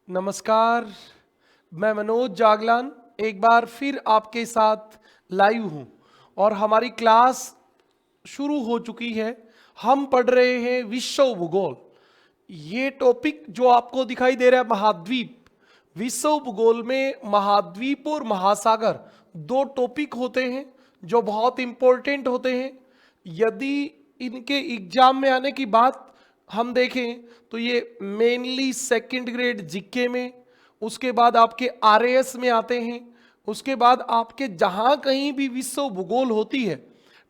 नमस्कार, मैं मनोज जागलान एक बार फिर आपके साथ लाइव हूँ और हमारी क्लास शुरू हो चुकी है। हम पढ़ रहे हैं विश्व भूगोल। ये टॉपिक जो आपको दिखाई दे रहा है महाद्वीप, विश्व भूगोल में महाद्वीप और महासागर दो टॉपिक होते हैं जो बहुत इंपॉर्टेंट होते हैं। यदि इनके एग्जाम में आने की बात हम देखें तो ये मेनली सेकंड ग्रेड जीके में, उसके बाद आपके आरएएस में आते हैं, उसके बाद आपके जहां कहीं भी विश्व भूगोल होती है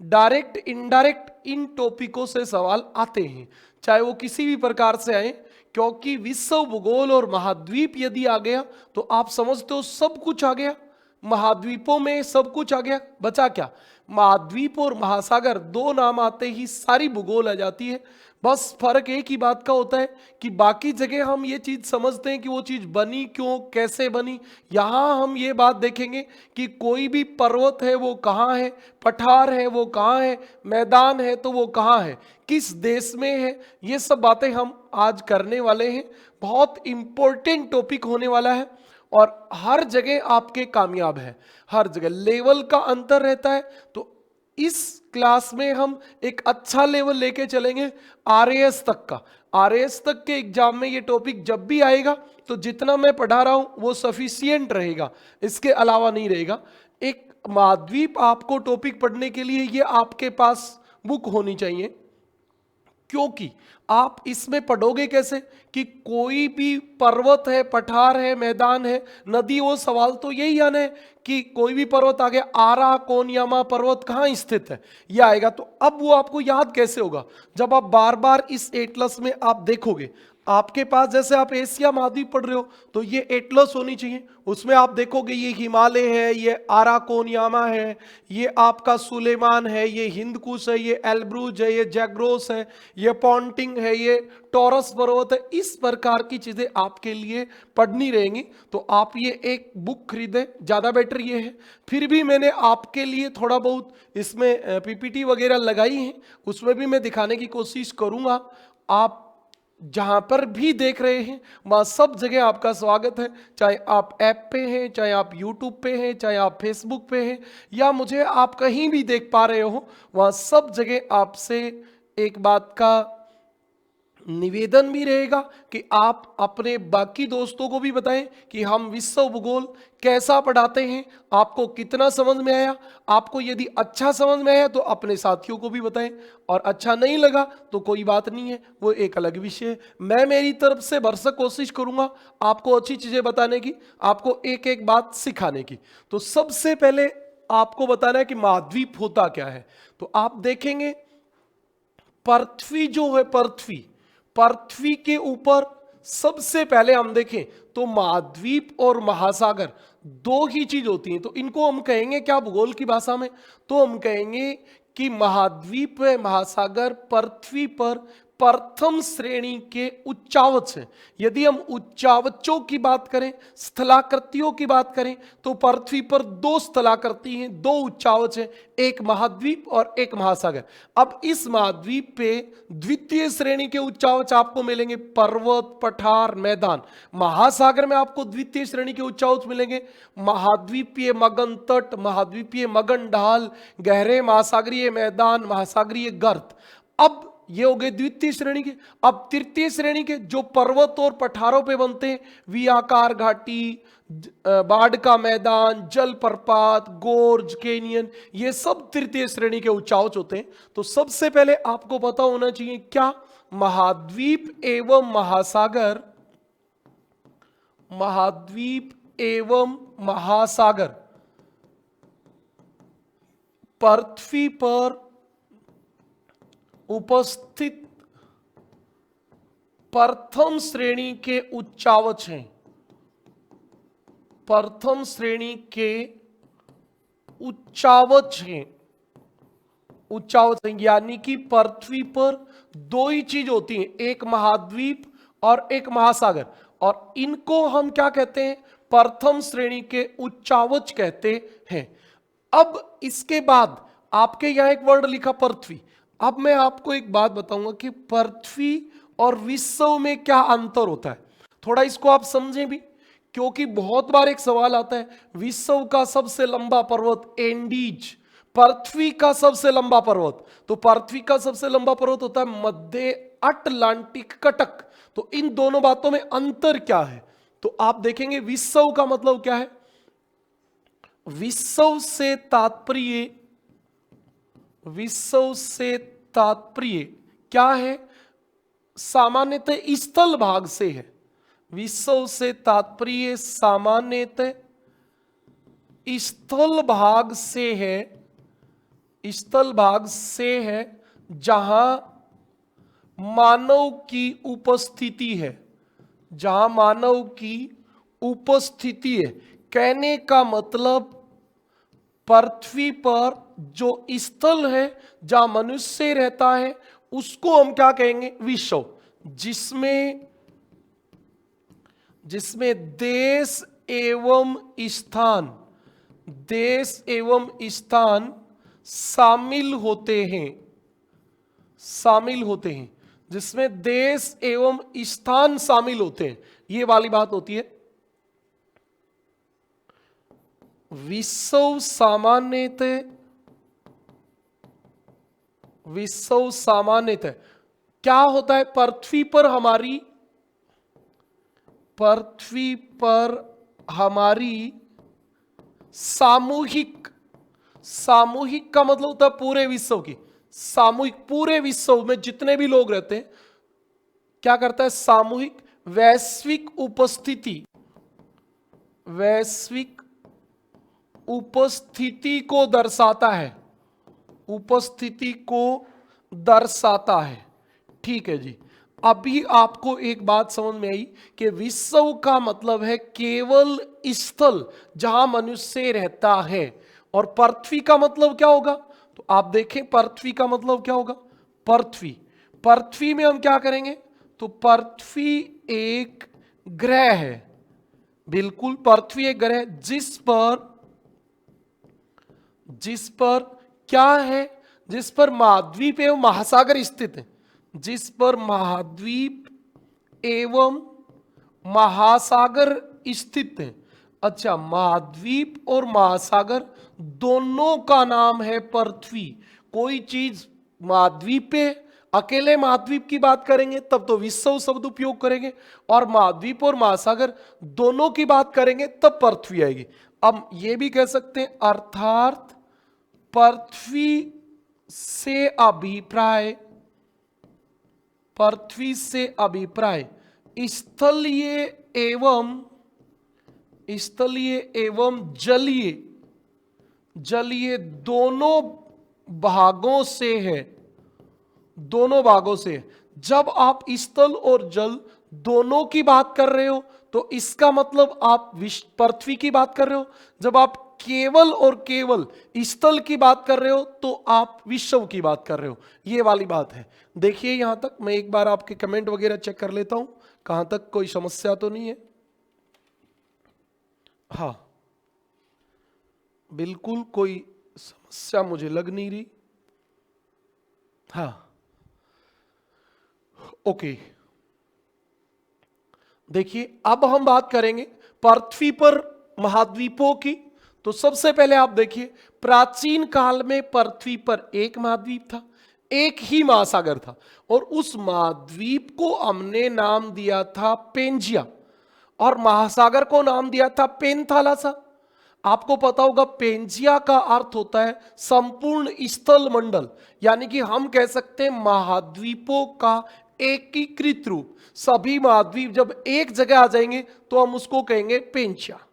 डायरेक्ट इनडायरेक्ट इन टॉपिकों से सवाल आते हैं, चाहे वो किसी भी प्रकार से आए। क्योंकि विश्व भूगोल और महाद्वीप यदि आ गया तो आप समझते हो सब कुछ आ गया। महाद्वीपों में सब कुछ आ गया, बचा क्या? महाद्वीप और महासागर दो नाम आते ही सारी भूगोल आ जाती है। बस फर्क एक ही बात का होता है कि बाकी जगह हम ये चीज समझते हैं कि वो चीज बनी क्यों, कैसे बनी। यहां हम ये बात देखेंगे कि कोई भी पर्वत है वो कहाँ है, पठार है वो कहाँ है, मैदान है तो वो कहाँ है, किस देश में है। ये सब बातें हम आज करने वाले हैं। बहुत इंपॉर्टेंट टॉपिक होने वाला है और हर जगह आपके कामयाब है। हर जगह लेवल का अंतर रहता है, तो इस क्लास में हम एक अच्छा लेवल लेके चलेंगे आरएएस तक का। आरएएस तक के एग्जाम में ये टॉपिक जब भी आएगा तो जितना मैं पढ़ा रहा हूं वो सफिशियंट रहेगा, इसके अलावा नहीं रहेगा। एक महाद्वीप आपको टॉपिक पढ़ने के लिए ये आपके पास बुक होनी चाहिए, क्योंकि आप इसमें पढ़ोगे कैसे कि कोई भी पर्वत है, पठार है, मैदान है, नदी, वो सवाल तो यही आना है कि कोई भी पर्वत आ गया, आरा कोनयामा पर्वत कहाँ स्थित है, यह आएगा। तो अब वो आपको याद कैसे होगा? जब आप बार बार इस एटलस में आप देखोगे, आपके पास जैसे आप एशिया महाद्वीप पढ़ रहे हो तो ये एटलस होनी चाहिए, उसमें आप देखोगे ये हिमालय है, ये आराकोनयामा है, ये आपका सुलेमान है, ये हिंदकुश है, ये एल्ब्रूज है, ये जैग्रोस है, ये पॉन्टिंग है, ये टॉरस पर्वत है। इस प्रकार की चीजें आपके लिए पढ़नी रहेंगी, तो आप ये एक बुक खरीदें, ज्यादा बेटर ये है। फिर भी मैंने आपके लिए थोड़ा बहुत इसमें पीपीटी वगैरह लगाई है, उसमें भी मैं दिखाने की कोशिश करूंगा। आप जहां पर भी देख रहे हैं वहां सब जगह आपका स्वागत है, चाहे आप ऐप पे हैं, चाहे आप यूट्यूब पे हैं, चाहे आप फेसबुक पे हैं, या मुझे आप कहीं भी देख पा रहे हो, वहां सब जगह आपसे एक बात का निवेदन भी रहेगा कि आप अपने बाकी दोस्तों को भी बताएं कि हम विश्व भूगोल कैसा पढ़ाते हैं, आपको कितना समझ में आया। आपको यदि अच्छा समझ में आया तो अपने साथियों को भी बताएं, और अच्छा नहीं लगा तो कोई बात नहीं है, वो एक अलग विषय है। मैं मेरी तरफ से भरसक कोशिश करूंगा आपको अच्छी चीजें बताने की, आपको एक एक बात सिखाने की। तो सबसे पहले आपको बताना है कि महाद्वीप होता क्या है। तो आप देखेंगे पृथ्वी जो है, पृथ्वी के ऊपर सबसे पहले हम देखें तो महाद्वीप और महासागर दो ही चीज होती हैं। तो इनको हम कहेंगे क्या भूगोल की भाषा में? तो हम कहेंगे कि महाद्वीप व महासागर पृथ्वी पर प्रथम श्रेणी के उच्चावच हैं। यदि हम उच्चावचों की बात करें, स्थलाकृतियों की बात करें, तो पृथ्वी पर दो स्थलाकृति हैं, दो उच्चावच हैं, एक महाद्वीप और एक महासागर। अब इस महाद्वीप पे द्वितीय श्रेणी के उच्चावच आपको मिलेंगे, पर्वत, पठार, मैदान। महासागर में आपको द्वितीय श्रेणी के उच्चावच मिलेंगे, महाद्वीपीय मगन तट, महाद्वीपीय मगन ढाल, गहरे महासागरीय मैदान, महासागरीय गर्त। अब ये हो गए द्वितीय श्रेणी के। अब तृतीय श्रेणी के जो पर्वत और पठारों पे बनते हैं, वी आकार घाटी, बाढ़ का मैदान, जलप्रपात, गोर्ज, कैनियन, ये सब तृतीय श्रेणी के उच्चावच होते हैं। तो सबसे पहले आपको पता होना चाहिए क्या? महाद्वीप एवं महासागर, महाद्वीप एवं महासागर पृथ्वी पर उपस्थित प्रथम श्रेणी के उच्चावच हैं। प्रथम श्रेणी के उच्चावच हैं, उच्चावच हैं, यानी कि पृथ्वी पर दो ही चीज होती हैं, एक महाद्वीप और एक महासागर, और इनको हम क्या कहते हैं? प्रथम श्रेणी के उच्चावच कहते हैं। अब इसके बाद आपके यहां एक वर्ड लिखा पृथ्वी। अब मैं आपको एक बात बताऊंगा कि पृथ्वी और विश्व में क्या अंतर होता है। थोड़ा इसको आप समझें भी, क्योंकि बहुत बार एक सवाल आता है, विश्व का सबसे लंबा पर्वत एंडीज, पृथ्वी का सबसे लंबा पर्वत, तो पृथ्वी का सबसे लंबा पर्वत होता है मध्य अटलांटिक कटक। तो इन दोनों बातों में अंतर क्या है? तो आप देखेंगे विश्व का मतलब क्या है, विश्व से तात्पर्य, विश्व से तात्पर्य क्या है? सामान्यतः स्थल भाग से है। विश्व से तात्पर्य सामान्यतः स्थल भाग से है, स्थल भाग से है जहां मानव की उपस्थिति है, जहां मानव की उपस्थिति है। कहने का मतलब पृथ्वी पर जो स्थल है जहां मनुष्य रहता है उसको हम क्या कहेंगे? विश्व। जिसमें देश एवं स्थान, देश एवं स्थान शामिल होते हैं, शामिल होते हैं, जिसमें देश एवं स्थान शामिल होते हैं, ये वाली बात होती है विश्व। सामान्यतः, विश्व सामान्यतः क्या होता है? पृथ्वी पर हमारी, पृथ्वी पर हमारी सामूहिक, सामूहिक का मतलब होता है पूरे विश्व की, सामूहिक, पूरे विश्व में जितने भी लोग रहते हैं, क्या करता है? सामूहिक वैश्विक उपस्थिति, वैश्विक उपस्थिति को दर्शाता है, उपस्थिति को दर्शाता है। ठीक है जी। अभी आपको एक बात समझ में आई कि विश्व का मतलब है केवल स्थल जहां मनुष्य रहता है, और पृथ्वी का मतलब क्या होगा? तो आप देखें पृथ्वी का मतलब क्या होगा? पृथ्वी, पृथ्वी में हम क्या करेंगे? तो पृथ्वी एक ग्रह है, बिल्कुल पृथ्वी एक ग्रह जिस पर क्या है? जिस पर महाद्वीप एवं महासागर स्थित है, जिस पर महाद्वीप एवं महासागर स्थित है। अच्छा, महाद्वीप और महासागर दोनों का नाम है पृथ्वी। कोई चीज महाद्वीप पे, अकेले महाद्वीप की बात करेंगे तब तो विश्व शब्द उपयोग करेंगे, और महाद्वीप और महासागर दोनों की बात करेंगे तब पृथ्वी आएगी। अब ये भी कह सकते हैं अर्थात पृथ्वी से अभिप्राय, पृथ्वी से अभिप्राय स्थलीय एवं, स्थलीय एवं जलीय, जलीय दोनों भागों से है, दोनों भागों से। जब आप स्थल और जल दोनों की बात कर रहे हो तो इसका मतलब आप पृथ्वी की बात कर रहे हो। जब आप केवल और केवल स्थल की बात कर रहे हो तो आप विश्व की बात कर रहे हो, ये वाली बात है। देखिए यहां तक मैं एक बार आपके कमेंट वगैरह चेक कर लेता हूं, कहां तक कोई समस्या तो नहीं है। हाँ, बिल्कुल कोई समस्या मुझे लग नहीं रही। हाँ, ओके। देखिए अब हम बात करेंगे पृथ्वी पर महाद्वीपों की। तो सबसे पहले आप देखिए, प्राचीन काल में पृथ्वी पर एक महाद्वीप था, एक ही महासागर था, और उस महाद्वीप को हमने नाम दिया था पेंजिया, और महासागर को नाम दिया था पेंथालासा। आपको पता होगा पेंजिया का अर्थ होता है संपूर्ण स्थल मंडल, यानी कि हम कह सकते हैं महाद्वीपों का एकीकृत रूप। सभी महाद्वीप जब एक जगह आ जाएंगे तो हम उसको कहेंगे पेंजिया।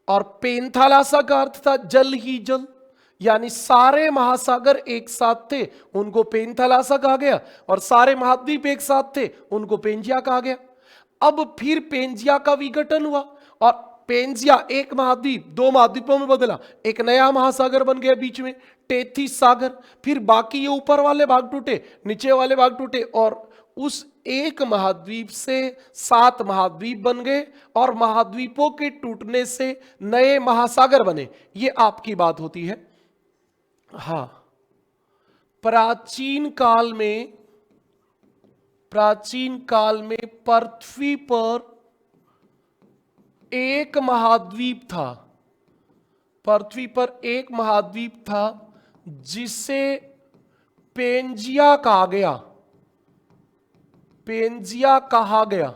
और पेंथालासा का अर्थ था जल ही जल, यानी सारे महासागर एक साथ थे, उनको पेंथालासा कहा गया, और सारे महाद्वीप एक साथ थे, उनको पेंजिया कहा गया। अब फिर पेंजिया का विघटन हुआ और पेंजिया एक महाद्वीप दो महाद्वीपों में बदला, एक नया महासागर बन गया बीच में, टेथिस सागर। फिर बाकी ये ऊपर वाले भाग टूटे, नीचे वाले भाग टूटे, और उस एक महाद्वीप से 7 महाद्वीप बन गए, और महाद्वीपों के टूटने से नए महासागर बने। ये आपकी बात होती है। हाँ, प्राचीन काल में प्राचीन काल में पृथ्वी पर एक महाद्वीप था। पृथ्वी पर एक महाद्वीप था जिसे पेंजिया कहा गया। पेंजिया कहा गया।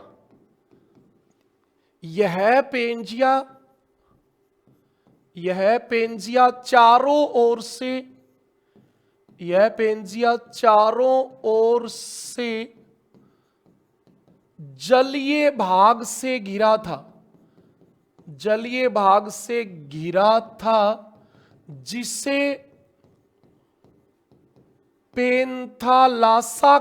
यह पेंजिया चारों ओर से जलीय भाग से घिरा था जिसे पेंथालासा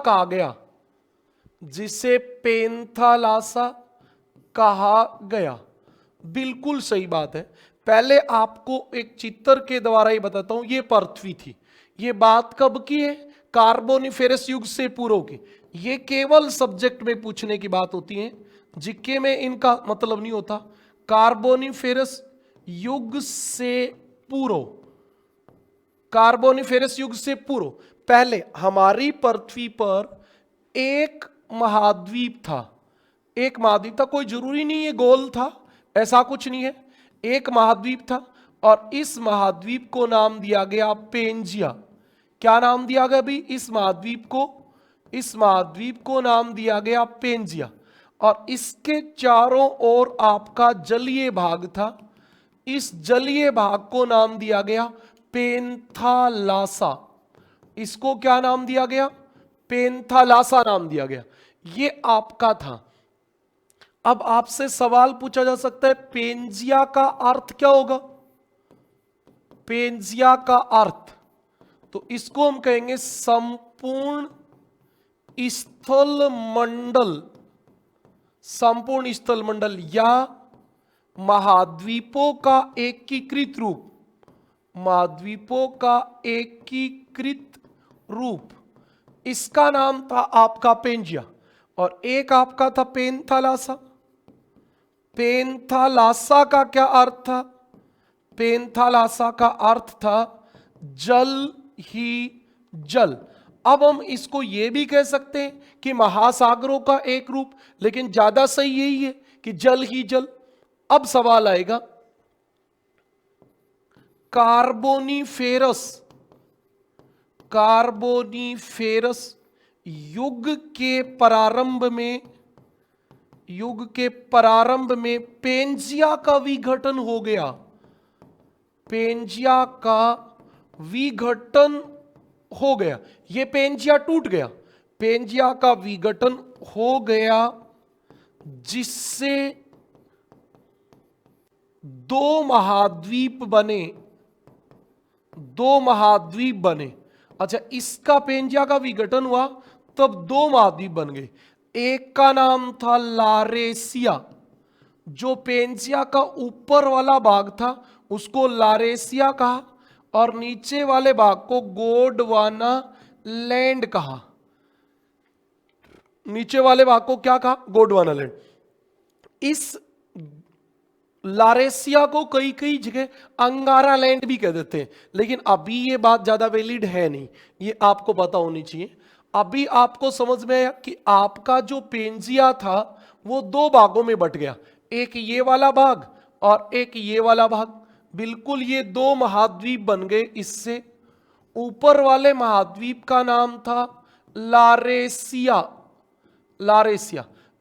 कहा गया। बिल्कुल सही बात है। पहले आपको एक चित्र के द्वारा ही बताता हूं, ये पृथ्वी थी। ये बात कब की है? कार्बोनिफेरस युग से पूर्व की। ये केवल सब्जेक्ट में पूछने की बात होती है, जीके में इनका मतलब नहीं होता। कार्बोनिफेरस युग से पूर्व पहले हमारी पृथ्वी पर एक महाद्वीप था। कोई जरूरी नहीं है गोल था, ऐसा कुछ नहीं है। एक महाद्वीप था और इस महाद्वीप को नाम दिया गया पेंजिया। क्या नाम दिया गया भाई? इस महाद्वीप को नाम दिया गया पेंजिया। और इसके चारों ओर आपका जलीय भाग था। इस जलीय भाग को नाम दिया गया पेंथालासा। इसको क्या नाम दिया गया? पेंथालासा नाम दिया गया। ये आपका था। अब आपसे सवाल पूछा जा सकता है, पेंजिया का अर्थ क्या होगा? पेंजिया का अर्थ, तो इसको हम कहेंगे संपूर्ण स्थल मंडल या महाद्वीपों का एकीकृत रूप। इसका नाम था आपका पेंजिया और एक आपका था पेंथालासा। पेंथालासा का क्या अर्थ था? पेंथालासा का अर्थ था जल ही जल। अब हम इसको यह भी कह सकते हैं कि महासागरों का एक रूप, लेकिन ज्यादा सही यही है कि जल ही जल। अब सवाल आएगा, कार्बोनिफेरस युग के प्रारंभ में पेंजिया का विघटन हो गया। ये पेंजिया टूट गया। पेंजिया का विघटन हो गया जिससे दो महाद्वीप बने। अच्छा, इसका पेंजिया का विघटन हुआ तब दो महाद्वीप बन गए। एक का नाम था लारेसिया। जो पेंजिया का ऊपर वाला भाग था उसको लारेसिया कहा और नीचे वाले भाग को गोंडवाना लैंड कहा। नीचे वाले भाग को क्या कहा? गोंडवाना लैंड। इस लारेसिया को कई जगह अंगारा लैंड भी कह देते हैं, लेकिन अभी ये बात ज्यादा वैलिड है नहीं, ये आपको पता होनी चाहिए। अभी आपको समझ में आया कि आपका जो पेंजिया था वो दो भागों में बट गया, एक ये वाला भाग और एक ये वाला भाग। बिल्कुल ये दो महाद्वीप बन गए। इससे ऊपर वाले महाद्वीप का नाम था लारेसिया।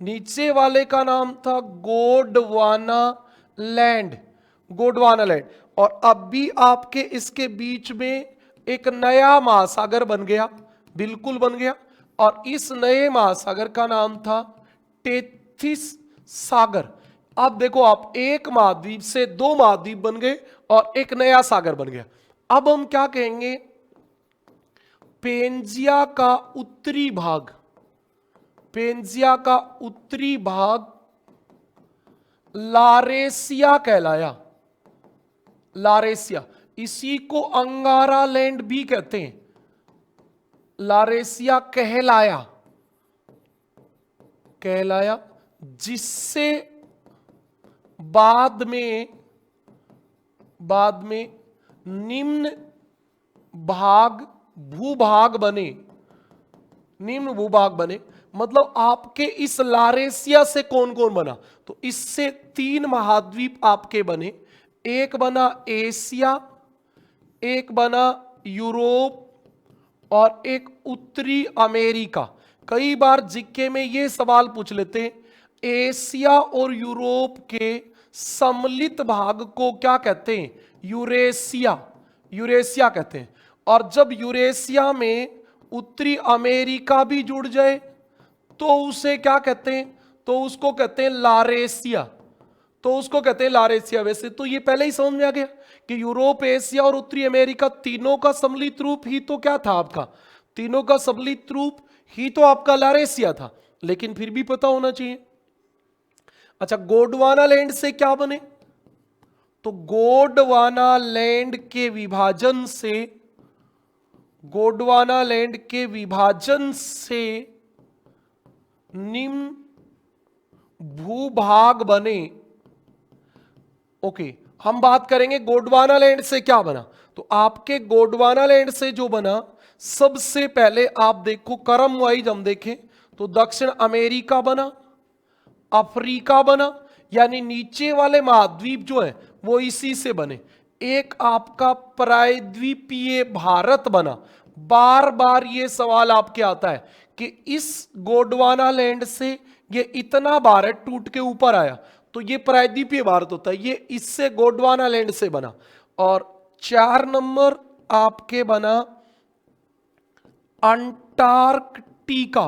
नीचे वाले का नाम था गोंडवाना लैंड। और अब भी आपके इसके बीच में एक नया महासागर बन गया, बिल्कुल बन गया। और इस नए महासागर का नाम था टेथिस सागर। अब देखो, आप एक महाद्वीप से दो महाद्वीप बन गए और एक नया सागर बन गया। अब हम क्या कहेंगे? पेंजिया का उत्तरी भाग लारेसिया कहलाया। इसी को अंगारा लैंड भी कहते हैं। लारेसिया कहलाया जिससे बाद में निम्न भूभाग बने। निम्न भूभाग बने, मतलब आपके इस लारेशिया से कौन कौन बना? तो इससे 3 महाद्वीप आपके बने, एक बना एशिया, एक बना यूरोप और एक उत्तरी अमेरिका। कई बार जीके में ये सवाल पूछ लेते हैं, एशिया और यूरोप के सम्मिलित भाग को क्या कहते हैं? यूरेशिया, यूरेशिया कहते हैं। और जब यूरेशिया में उत्तरी अमेरिका भी जुड़ जाए तो उसे क्या कहते हैं? तो उसको कहते हैं लारेशिया, तो उसको कहते हैं लारेशिया। वैसे तो ये पहले ही समझ में आ गया कि यूरोप, एशिया और उत्तरी अमेरिका तीनों का सम्मिलित रूप ही तो क्या था आपका? तीनों का सम्मिलित रूप ही तो आपका लारेशिया था, लेकिन फिर भी पता होना चाहिए। अच्छा, गोंडवाना लैंड से क्या बने? तो गोंडवाना लैंड के विभाजन से, गोंडवाना लैंड के विभाजन से निम्न भूभाग बने। ओके, हम बात करेंगे गोंडवाना लैंड से क्या बना। तो आपके गोंडवाना लैंड से जो बना, सबसे पहले आप देखो क्रम वाइज हम देखें तो दक्षिण अमेरिका बना, अफ्रीका बना, यानी नीचे वाले महाद्वीप जो है वो इसी से बने। एक आपका प्रायद्वीपीय भारत बना। बार बार ये सवाल आपके आता है कि इस गोंडवाना लैंड से ये इतना भारत टूट के ऊपर आया, तो ये प्रायद्वीपीय भारत होता है, ये इससे गोंडवाना लैंड से बना। और 4 नंबर आपके बना अंटार्कटिका,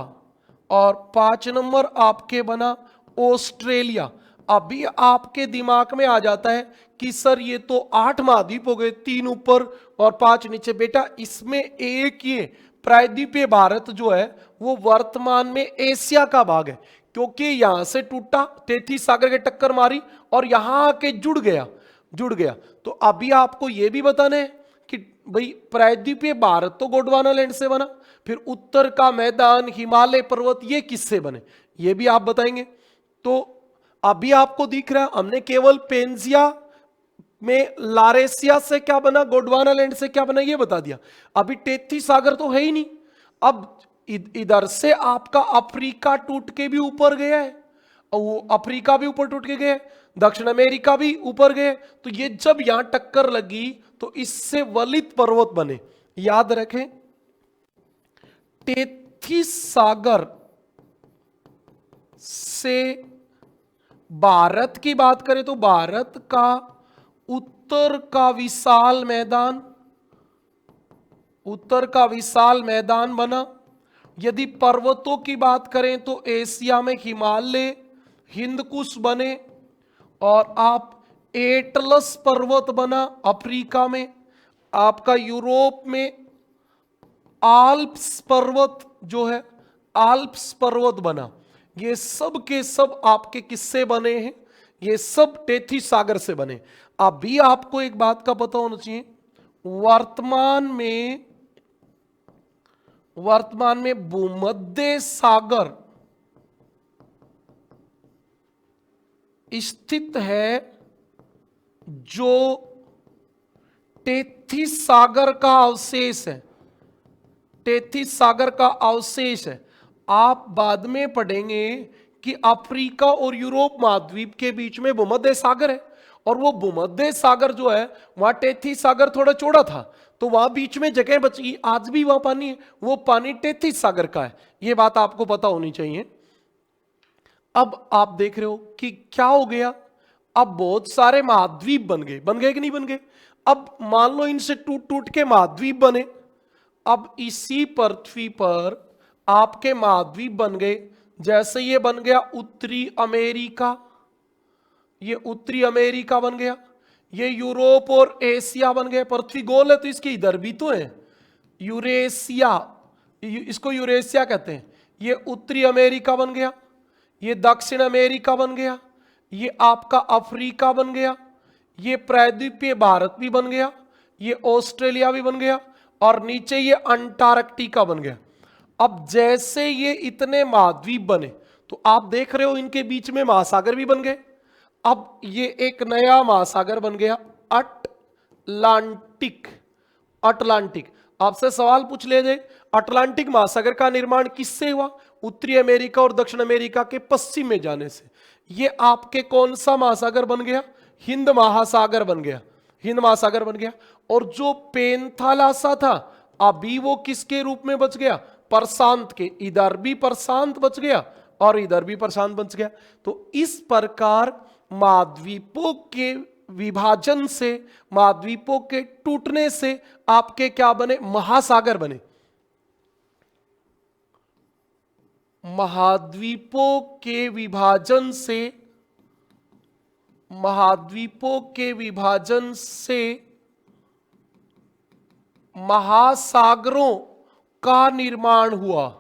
और 5 नंबर आपके बना ऑस्ट्रेलिया। अभी आपके दिमाग में आ जाता है कि सर ये तो 8 महाद्वीप हो गए, 3 ऊपर और 5 नीचे। बेटा इसमें एक ये प्रायद्वीपीय भारत जो है वो वर्तमान में एशिया का भाग है, क्योंकि यहां से टूटा, तैतीस सागर के टक्कर मारी और यहां आके जुड़ गया। तो अभी आपको यह भी बताना है कि भाई प्रायद्वीपीय भारत तो गोंडवाना लैंड से बना, फिर उत्तर का मैदान, हिमालय पर्वत, ये किससे बने, ये भी आप बताएंगे। तो अभी आपको दिख रहा है हमने केवल पेंजिया में लारेशिया से क्या बना, गोंडवाना लैंड से क्या बना, ये बता दिया। अभी 33 सागर तो है ही नहीं। अब इधर से आपका अफ्रीका टूट के भी ऊपर गया है, और वो अफ्रीका भी ऊपर टूट के गया, दक्षिण अमेरिका भी ऊपर गए। तो ये जब यहां टक्कर लगी तो इससे वलित पर्वत बने। याद रखें, 33 सागर से भारत की बात करें तो भारत का उत्तर का विशाल मैदान बना। यदि पर्वतों की बात करें तो एशिया में हिमालय, हिंदकुश बने, और आप एटलस पर्वत बना अफ्रीका में, आपका यूरोप में आल्प्स पर्वत जो है, आल्प्स पर्वत बना। ये सब के सब आपके किससे बने हैं? ये सब 33 सागर से बने। अभी आपको एक बात का पता होना चाहिए, वर्तमान में भूमध्य सागर स्थित है, जो 33 सागर का अवशेष है, 33 सागर का अवशेष है। आप बाद में पढ़ेंगे कि अफ्रीका और यूरोप महाद्वीप के बीच में भूमध्य सागर है, और वो भूमध्य सागर जो है वहां 33 सागर थोड़ा चौड़ा था, तो वहां बीच में जगह बची, आज भी वहां पानी है, वो पानी 33 सागर का है। ये बात आपको पता होनी चाहिए। अब आप देख रहे हो कि क्या हो गया, अब बहुत सारे महाद्वीप बन गए कि नहीं बन गए? अब मान लो इनसे टूट टूट के महाद्वीप बने। अब इसी पृथ्वी पर आपके महाद्वीप बन गए। जैसे ये बन गया उत्तरी अमेरिका, ये उत्तरी अमेरिका बन गया, ये यूरोप और एशिया बन गए। पृथ्वी गोल है तो इसके इधर भी तो है यूरेशिया, इसको यूरेशिया कहते हैं। ये उत्तरी अमेरिका बन गया, ये दक्षिण अमेरिका बन गया, ये आपका अफ्रीका बन गया, ये प्रायद्वीपीय भारत भी बन गया, ये ऑस्ट्रेलिया भी बन गया, और नीचे ये अंटार्कटिका बन गया। अब जैसे ये इतने महाद्वीप बने तो आप देख रहे हो इनके बीच में महासागर भी बन गए। अब ये एक नया महासागर बन गया अटलांटिक। आपसे सवाल पूछ ले जाए, अटलांटिक महासागर का निर्माण किससे हुआ? उत्तरी अमेरिका और दक्षिण अमेरिका के पश्चिम में जाने से। ये आपके कौन सा महासागर बन गया? हिंद महासागर बन गया, हिंद महासागर बन गया। और जो पेंथालासा था अभी वो किसके रूप में बच गया? प्रशांत के। इधर भी प्रशांत बच गया और इधर भी प्रशांत बच गया। तो इस प्रकार महाद्वीपों के विभाजन से, महाद्वीपों के टूटने से आपके क्या बने? महासागर बने। महाद्वीपों के विभाजन से, महाद्वीपों के विभाजन से महासागरों का निर्माण हुआ,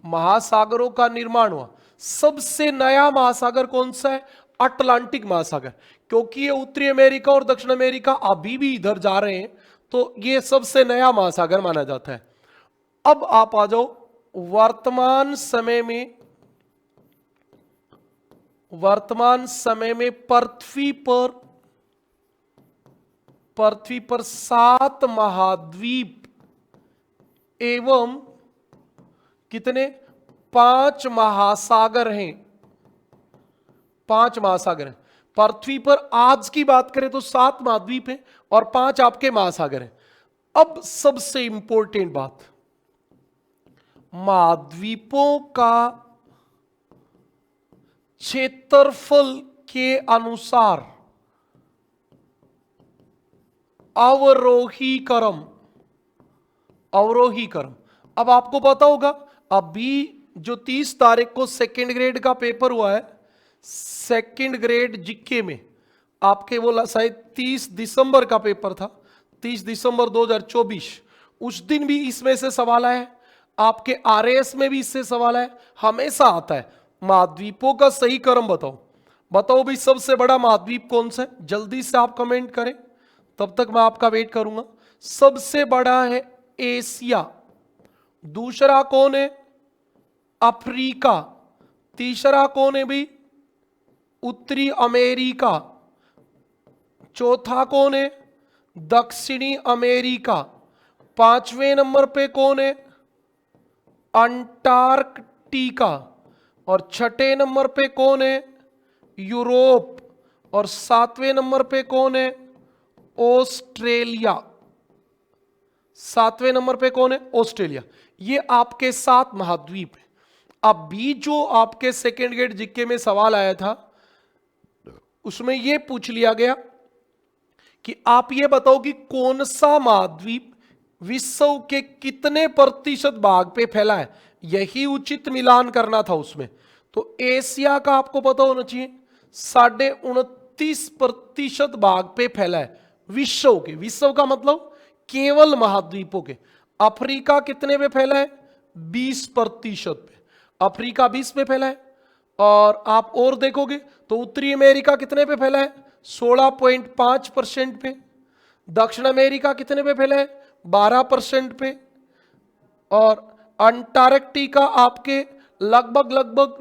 महासागरों का निर्माण हुआ। सबसे नया महासागर कौन सा है? अटलांटिक महासागर। क्योंकि ये उत्तरी अमेरिका और दक्षिण अमेरिका अभी भी इधर जा रहे हैं, तो ये सबसे नया महासागर माना जाता है। अब आप आ जाओ वर्तमान समय में, वर्तमान समय में पृथ्वी पर 7 महाद्वीप एवं कितने? 5 महासागर हैं। 5 महासागर हैं पृथ्वी पर। आज की बात करें तो 7 महाद्वीप हैं और 5 आपके महासागर हैं। अब सबसे इंपॉर्टेंट बात, महाद्वीपों का क्षेत्रफल के अनुसार अवरोही क्रम, अवरोही क्रम। अब आपको पता होगा अभी जो 30 तारीख को सेकेंड ग्रेड का पेपर हुआ है, सेकेंड ग्रेड जीके में आपके वो शायद 30 दिसंबर का पेपर था, 30 दिसंबर 2024। उस दिन भी इसमें से सवाल आया है, आपके आरएएस में भी इससे सवाल है, हमेशा आता है। महाद्वीपों का सही क्रम बताओ, बताओ भाई सबसे बड़ा महाद्वीप कौन सा है? जल्दी से आप कमेंट करें, तब तक मैं आपका वेट करूंगा। सबसे बड़ा है एशिया, दूसरा कौन है? अफ्रीका, तीसरा कौन है भाई? उत्तरी अमेरिका, चौथा कौन है? दक्षिणी अमेरिका, 5वें नंबर पे कौन है? अंटार्कटिका, और 6ठे नंबर पे कौन है? यूरोप, और 7वें नंबर पे कौन है? ऑस्ट्रेलिया। 7वें नंबर पे कौन है? ऑस्ट्रेलिया। ये आपके 7 महाद्वीप हैं। अभी जो आपके सेकेंड ग्रेड जीके में सवाल आया था उसमें यह पूछ लिया गया कि आप ये बताओ कि कौन सा महाद्वीप विश्व के कितने प्रतिशत भाग पे फैला है। यही उचित मिलान करना था उसमें। तो एशिया का आपको पता होना चाहिए 29.5% भाग पे फैला है विश्व के। विश्व का मतलब केवल महाद्वीपों के। अफ्रीका कितने पे फैला है? 20% पे। अफ्रीका 20 पे फैला है। और आप और देखोगे तो उत्तरी अमेरिका कितने पे फैला है? 16.5% पे। दक्षिण अमेरिका कितने पे फैला है? 12% पे। और अंटार्कटिका आपके लगभग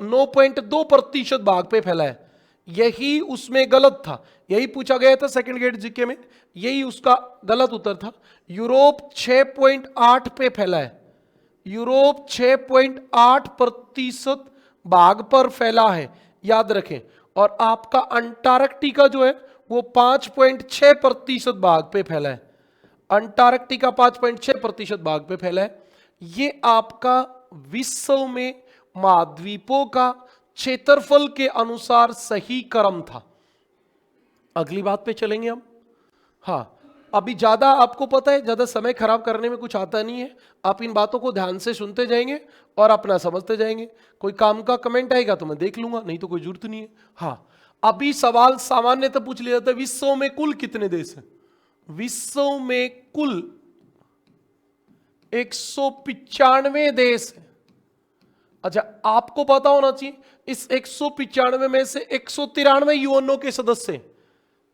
9.2% भाग पे फैला है। यही उसमें गलत था, यही पूछा गया था सेकंड ग्रेड जीके में, यही उसका गलत उत्तर था। यूरोप 6.8 पे फैला है। यूरोप 6.8% भाग पर फैला है, याद रखें। और आपका अंटार्कटिका जो है वो 5.6% भाग पे फैला है। अंटार्कटिका 5.6% भाग पे फैला है। ये आपका विश्व में महाद्वीपों का क्षेत्रफल के अनुसार सही क्रम था। अगली बात पे चलेंगे हम। हाँ, अभी ज्यादा आपको पता है, ज्यादा समय खराब करने में कुछ आता नहीं है। आप इन बातों को ध्यान से सुनते जाएंगे और अपना समझते जाएंगे। कोई काम का कमेंट आएगा तो मैं देख लूंगा, नहीं तो कोई जरूरत नहीं है। हाँ, अभी सवाल सामान्यतः पूछ लिया जाता है विश्व में कुल कितने देश हैं? विश्व में कुल 195 देश है। अच्छा, आपको पता होना चाहिए इस 195 में से 193 यूएनओ के सदस्य हैं,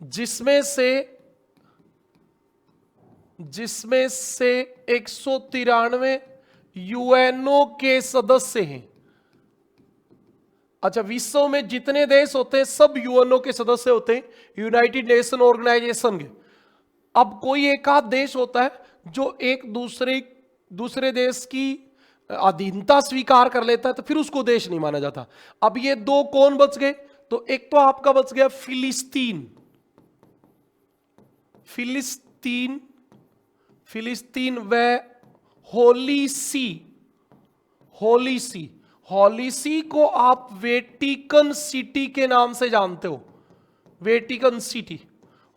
जिसमें से 193 यूएनओ के सदस्य हैं। अच्छा, विश्व में जितने देश होते हैं सब यूएनओ के सदस्य होते हैं, यूनाइटेड नेशन ऑर्गेनाइजेशन के। अब कोई एक आध देश होता है जो एक दूसरे दूसरे देश की अधीनता स्वीकार कर लेता है तो फिर उसको देश नहीं माना जाता। अब ये दो कौन बच गए? तो एक तो आपका बच गया फिलिस्तीन। फिलिस्तीन फिलिस्तीन व होली सी। होली सी, होली सी को आप वेटिकन सिटी के नाम से जानते हो। वेटिकन सिटी,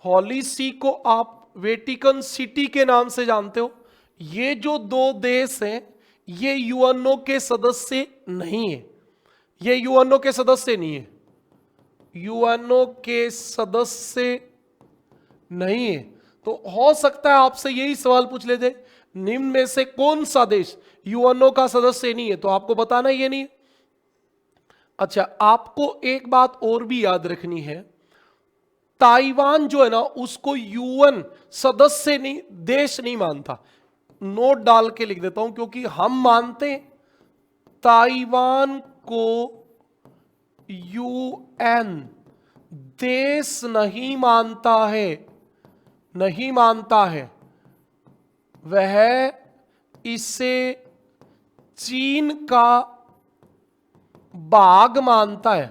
होली सी को आप वेटिकन सिटी के नाम से जानते हो। ये जो दो देश हैं ये यूएनओ के सदस्य नहीं है। ये यूएनओ के सदस्य नहीं है, यूएनओ के सदस्य नहीं है। तो हो सकता है आपसे यही सवाल पूछ लेते, निम्न में से कौन सा देश यूएनओ का सदस्य नहीं है, तो आपको बताना ये नहीं है। अच्छा, आपको एक बात और भी याद रखनी है, ताइवान जो है ना उसको यूएन सदस्य नहीं, देश नहीं मानता। नोट डाल के लिख देता हूं, क्योंकि हम मानते हैं ताइवान को यूएन देश नहीं मानता है, नहीं मानता है। वह इसे चीन का भाग मानता है।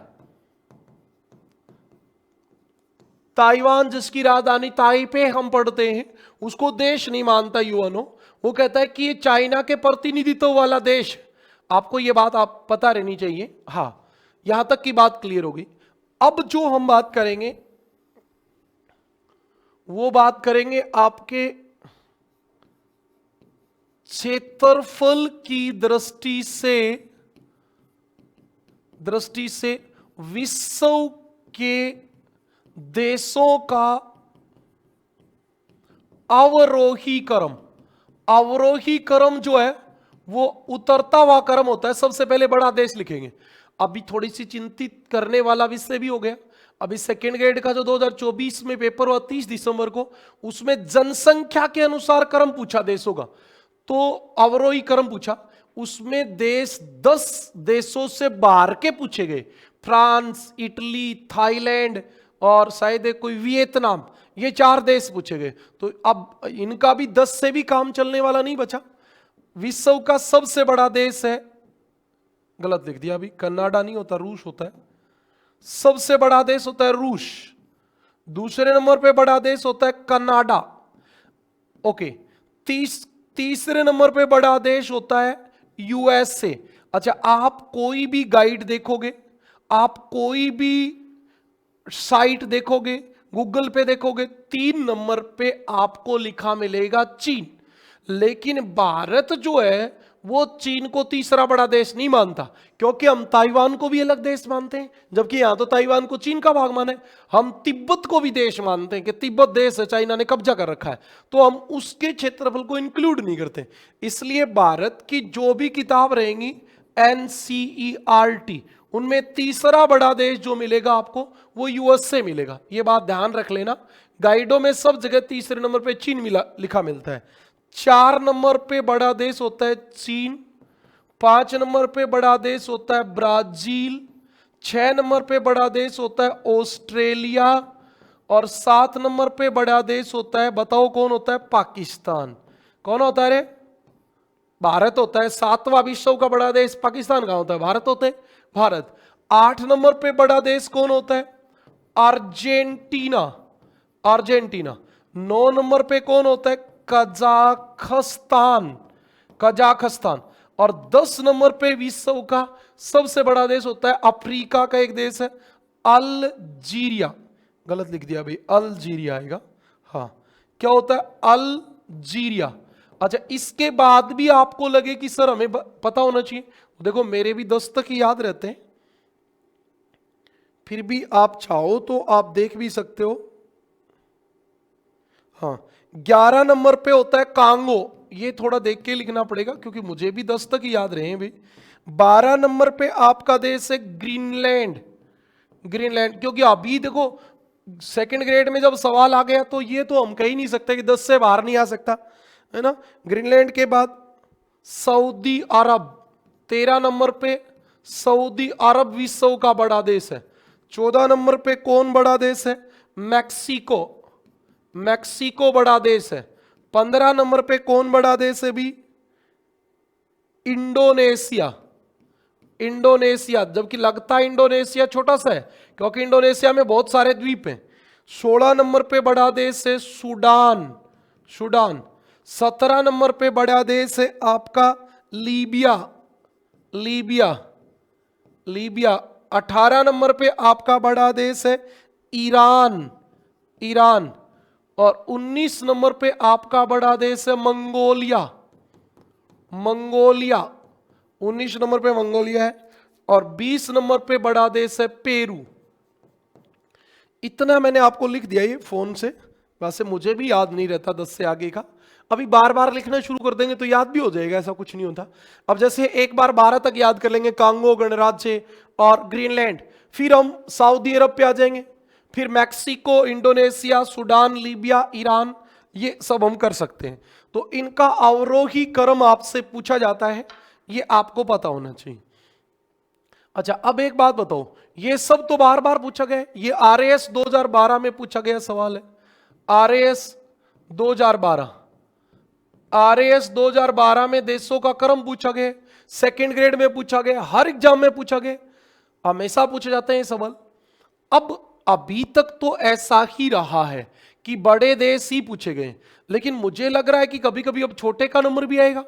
ताइवान जिसकी राजधानी ताइपे हम पढ़ते हैं, उसको देश नहीं मानता यूएनओ। वो कहता है कि ये चाइना के प्रतिनिधित्व वाला देश। आपको ये बात आप पता रहनी चाहिए। हाँ, यहां तक की बात क्लियर होगी। अब जो हम बात करेंगे वो बात करेंगे आपके क्षेत्रफल की दृष्टि से विश्व के देशों का अवरोही क्रम। अवरोही क्रम जो है वो उतरता हुआ क्रम होता है। सबसे पहले बड़ा देश लिखेंगे। अभी थोड़ी सी चिंतित करने वाला विषय भी हो गया। अभी सेकेंड ग्रेड का जो 2024 में पेपर हुआ 30 दिसंबर को, उसमें जनसंख्या के अनुसार क्रम पूछा देशों का, तो अवरोही क्रम पूछा। उसमें देश 10 देशों से बाहर के पूछे गए, फ्रांस, इटली, थाईलैंड और शायद कोई वियतनाम, ये 4 देश पूछे गए। तो अब इनका भी 10 से भी काम चलने वाला नहीं बचा। विश्व का सबसे बड़ा देश है, गलत लिख दिया अभी, कनाडा नहीं होता, रूस होता है। सबसे बड़ा देश होता है रूस। दूसरे नंबर पे बड़ा देश होता है कनाडा। ओके, तीसरे नंबर पे बड़ा देश होता है यूएसए। अच्छा, आप कोई भी गाइड देखोगे, आप कोई भी साइट देखोगे, गूगल पे देखोगे, 3 नंबर पे आपको लिखा मिलेगा चीन। लेकिन भारत जो है वो चीन को तीसरा बड़ा देश नहीं मानता, क्योंकि हम ताइवान को भी अलग देश मानते हैं, जबकि यहां तो ताइवान को चीन का भाग माना है। हम तिब्बत को भी देश मानते हैं कि तिब्बत देश है, चाइना ने कब्जा कर रखा है, तो हम उसके क्षेत्रफल को इंक्लूड नहीं करते। इसलिए भारत की जो भी किताब रहेंगी NCERT, उनमें तीसरा बड़ा देश जो मिलेगा आपको वो यूएसए मिलेगा। ये बात ध्यान रख लेना। गाइडों में सब जगह तीसरे नंबर पे चीन लिखा मिलता है। 4 नंबर पे बड़ा देश होता है चीन। 5 नंबर पे बड़ा देश होता है ब्राजील। 6 नंबर पे बड़ा देश होता है ऑस्ट्रेलिया। और 7 नंबर पे बड़ा देश होता है, बताओ कौन होता है? पाकिस्तान। कौन होता है रे? भारत होता है। 7वां विश्व का बड़ा देश पाकिस्तान का होता है, भारत होता है, भारत। 8 नंबर पे बड़ा देश कौन होता है? Argentina, Argentina. 9 नंबर पे कौन होता है? कजाखस्तान, कजाखस्तान। और 10 नंबर पे विश्व का सबसे बड़ा देश होता है, अफ्रीका का एक देश है, अल्जीरिया। गलत लिख दिया भाई, अल्जीरिया आएगा। हाँ, क्या होता है? अल्जीरिया। अच्छा, इसके बाद भी आपको लगे कि सर हमें पता होना चाहिए, देखो मेरे भी 10 तक ही याद रहते हैं, फिर भी आप चाहो तो आप देख भी सकते हो। हाँ, 11 नंबर पे होता है कांगो। ये थोड़ा देख के लिखना पड़ेगा क्योंकि मुझे भी 10 तक ही याद रहे हैं भाई। 12 नंबर पे आपका देश है ग्रीनलैंड, ग्रीनलैंड। क्योंकि अभी देखो सेकंड ग्रेड में जब सवाल आ गया तो ये तो हम कह ही नहीं सकते कि 10 से बाहर नहीं आ सकता, है ना। ग्रीनलैंड के बाद सऊदी अरब, 13 नंबर पे सऊदी अरब विश्व का बड़ा देश है। 14 नंबर पे कौन बड़ा देश है? मैक्सिको, मैक्सिको बड़ा देश है। 15 नंबर पे कौन बड़ा देश है भी? इंडोनेशिया, इंडोनेशिया, जबकि लगता है इंडोनेशिया छोटा सा है क्योंकि इंडोनेशिया में बहुत सारे द्वीप हैं। 16 नंबर पे बड़ा देश है सूडान, सूडान। 17 नंबर पे बड़ा देश है आपका लीबिया, लीबिया, लीबिया। 18 नंबर पे आपका बड़ा देश है ईरान, ईरान। और 19 नंबर पे आपका बड़ा देश है मंगोलिया, मंगोलिया। 19 नंबर पे मंगोलिया है। और 20 नंबर पे बड़ा देश है पेरू। इतना मैंने आपको लिख दिया ये फोन से, वैसे मुझे भी याद नहीं रहता 10 से आगे का। अभी बार बार लिखना शुरू कर देंगे तो याद भी हो जाएगा, ऐसा कुछ नहीं होता। अब जैसे एक बार 12 तक याद कर लेंगे, कांगो गणराज्य और ग्रीनलैंड, फिर हम सऊदी अरब पे आ जाएंगे, फिर Mexico, Indonesia, Sudan, Libya, Iran, ये सब हम कर सकते हैं। तो इनका अवरोही क्रम आपसे पूछा जाता है, ये आपको पता होना चाहिए। अच्छा, अब एक बात बताओ, ये सब तो बार बार पूछा गया, ये आरएएस 2012 में पूछा गया सवाल है। आरएएस 2012, आरएएस 2012 में देशों का क्रम पूछा गया, सेकंड ग्रेड में पूछा गया, हर एग्जाम में पूछा गया, हमेशा पूछे जाते हैं ये सवाल। अब अभी तक तो ऐसा ही रहा है कि बड़े देश ही पूछे गए, लेकिन मुझे लग रहा है कि कभी कभी अब छोटे का नंबर भी आएगा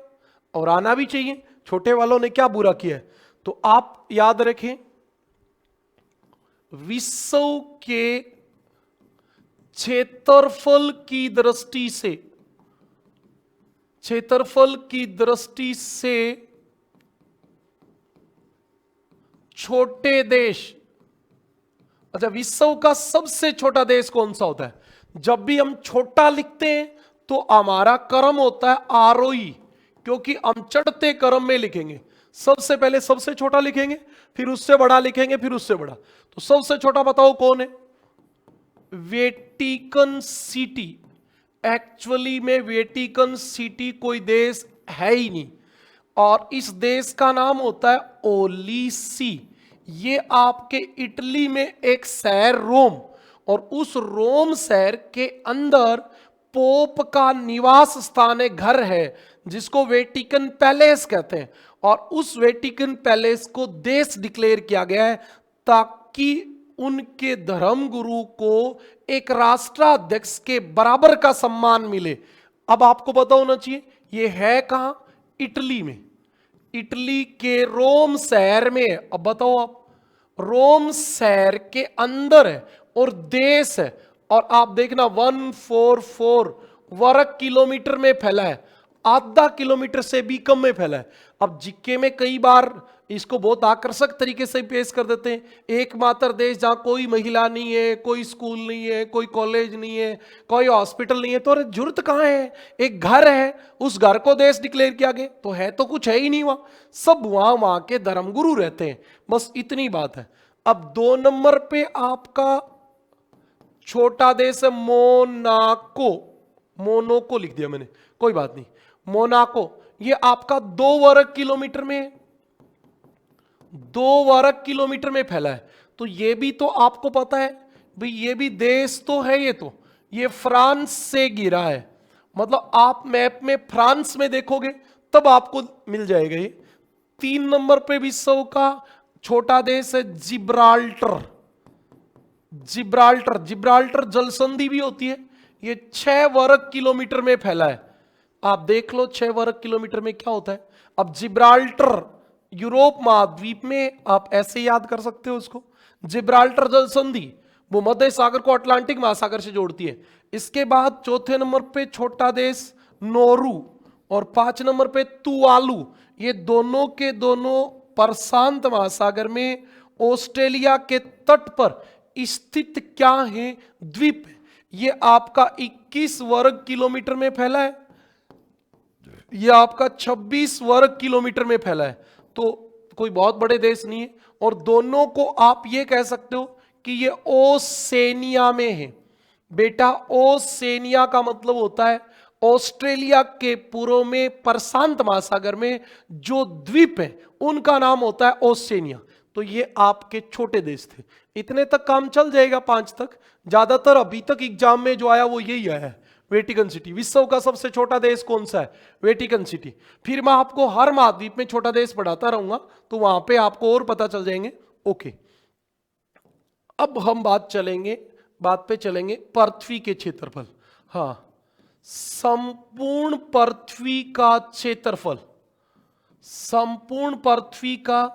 और आना भी चाहिए। छोटे वालों ने क्या बुरा किया है? तो आप याद रखें, विश्व के क्षेत्रफल की दृष्टि से, क्षेत्रफल की दृष्टि से छोटे देश, अच्छा विश्व का सबसे छोटा देश कौन सा होता है? जब भी हम छोटा लिखते हैं तो हमारा क्रम होता है आरोही, क्योंकि हम चढ़ते क्रम में लिखेंगे। सबसे पहले सबसे छोटा लिखेंगे, फिर उससे बड़ा लिखेंगे, फिर उससे बड़ा। तो सबसे छोटा बताओ कौन है? Vatican city. एक्चुअली में वेटिकन सिटी कोई देश है ही नहीं, और इस देश का नाम होता है ओलीसी। ये आपके इटली में एक शहर रोम, और उस रोम शहर के अंदर पोप का निवास स्थान है, घर है, जिसको वेटिकन पैलेस कहते हैं। और उस वेटिकन पैलेस को देश डिक्लेयर किया गया है ताकि उनके धर्म गुरु को एक राष्ट्राध्यक्ष के बराबर का सम्मान मिले। अब आपको पता होना चाहिए ये है कहां? इटली में, इटली के रोम शहर में। अब बताओ आप, रोम शहर के अंदर है और देश है, और आप देखना 144 वर्ग किलोमीटर में फैला है, आधा किलोमीटर से भी कम में फैला है। अब जीके में कई बार इसको बहुत आकर्षक तरीके से पेश कर देते हैं, एकमात्र देश जहां कोई महिला नहीं है, कोई स्कूल नहीं है, कोई कॉलेज नहीं है, कोई हॉस्पिटल नहीं है, तो अरे जरूरत कहां है? एक घर है, उस घर को देश डिक्लेयर किया गया, तो है तो कुछ है ही नहीं वहां, सब वहां के धर्मगुरु रहते हैं, बस इतनी बात है। अब 2 नंबर पे आपका छोटा देश है मोनाको, मोनाको लिख दिया मैंने, कोई बात नहीं। मोनाको ये आपका 2 वर्ग किलोमीटर में, 2 वर्ग किलोमीटर में फैला है। तो ये भी तो आपको पता है भाई, ये भी देश तो है। ये फ्रांस से गिरा है, मतलब आप मैप में फ्रांस में देखोगे तब आपको मिल जाएगा ये। 3 नंबर पे विश्व का छोटा देश है जिब्राल्टर, जिब्राल्टर, जिब्राल्टर जलसंधि भी होती है, ये 6 वर्ग किलोमीटर में फैला है। आप देख लो 6 वर्ग किलोमीटर में क्या होता है। अब जिब्राल्टर यूरोप महाद्वीप में, आप ऐसे याद कर सकते हो उसको, जिब्राल्टर जलसंधि वो मध्य सागर को अटलांटिक महासागर से जोड़ती है। इसके बाद चौथे नंबर पे छोटा देश नोरू, और 5 नंबर पे तुवालू। ये दोनों के दोनों प्रशांत महासागर में ऑस्ट्रेलिया के तट पर स्थित क्या है? द्वीप। ये आपका 21 वर्ग किलोमीटर में फैला है, ये आपका 26 वर्ग किलोमीटर में फैला है, तो कोई बहुत बड़े देश नहीं है। और दोनों को आप ये कह सकते हो कि ये ओसेनिया में है। बेटा ओसेनिया का मतलब होता है ऑस्ट्रेलिया के पूर्व में प्रशांत महासागर में जो द्वीप है उनका नाम होता है ओसेनिया। तो ये आपके छोटे देश थे। इतने तक काम चल जाएगा, 5 तक। ज्यादातर अभी तक एग्जाम में जो आया वो यही आया है, वेटिकन सिटी। विश्व का सबसे छोटा देश कौन सा है? Vatican city. फिर मैं आपको हर महाद्वीप में छोटा देश पढ़ाता रहूंगा, तो वहां पे आपको और पता चल जाएंगे। ओके, अब हम बात पे चलेंगे पृथ्वी के क्षेत्रफल। हाँ, संपूर्ण पृथ्वी का क्षेत्रफल, संपूर्ण पृथ्वी का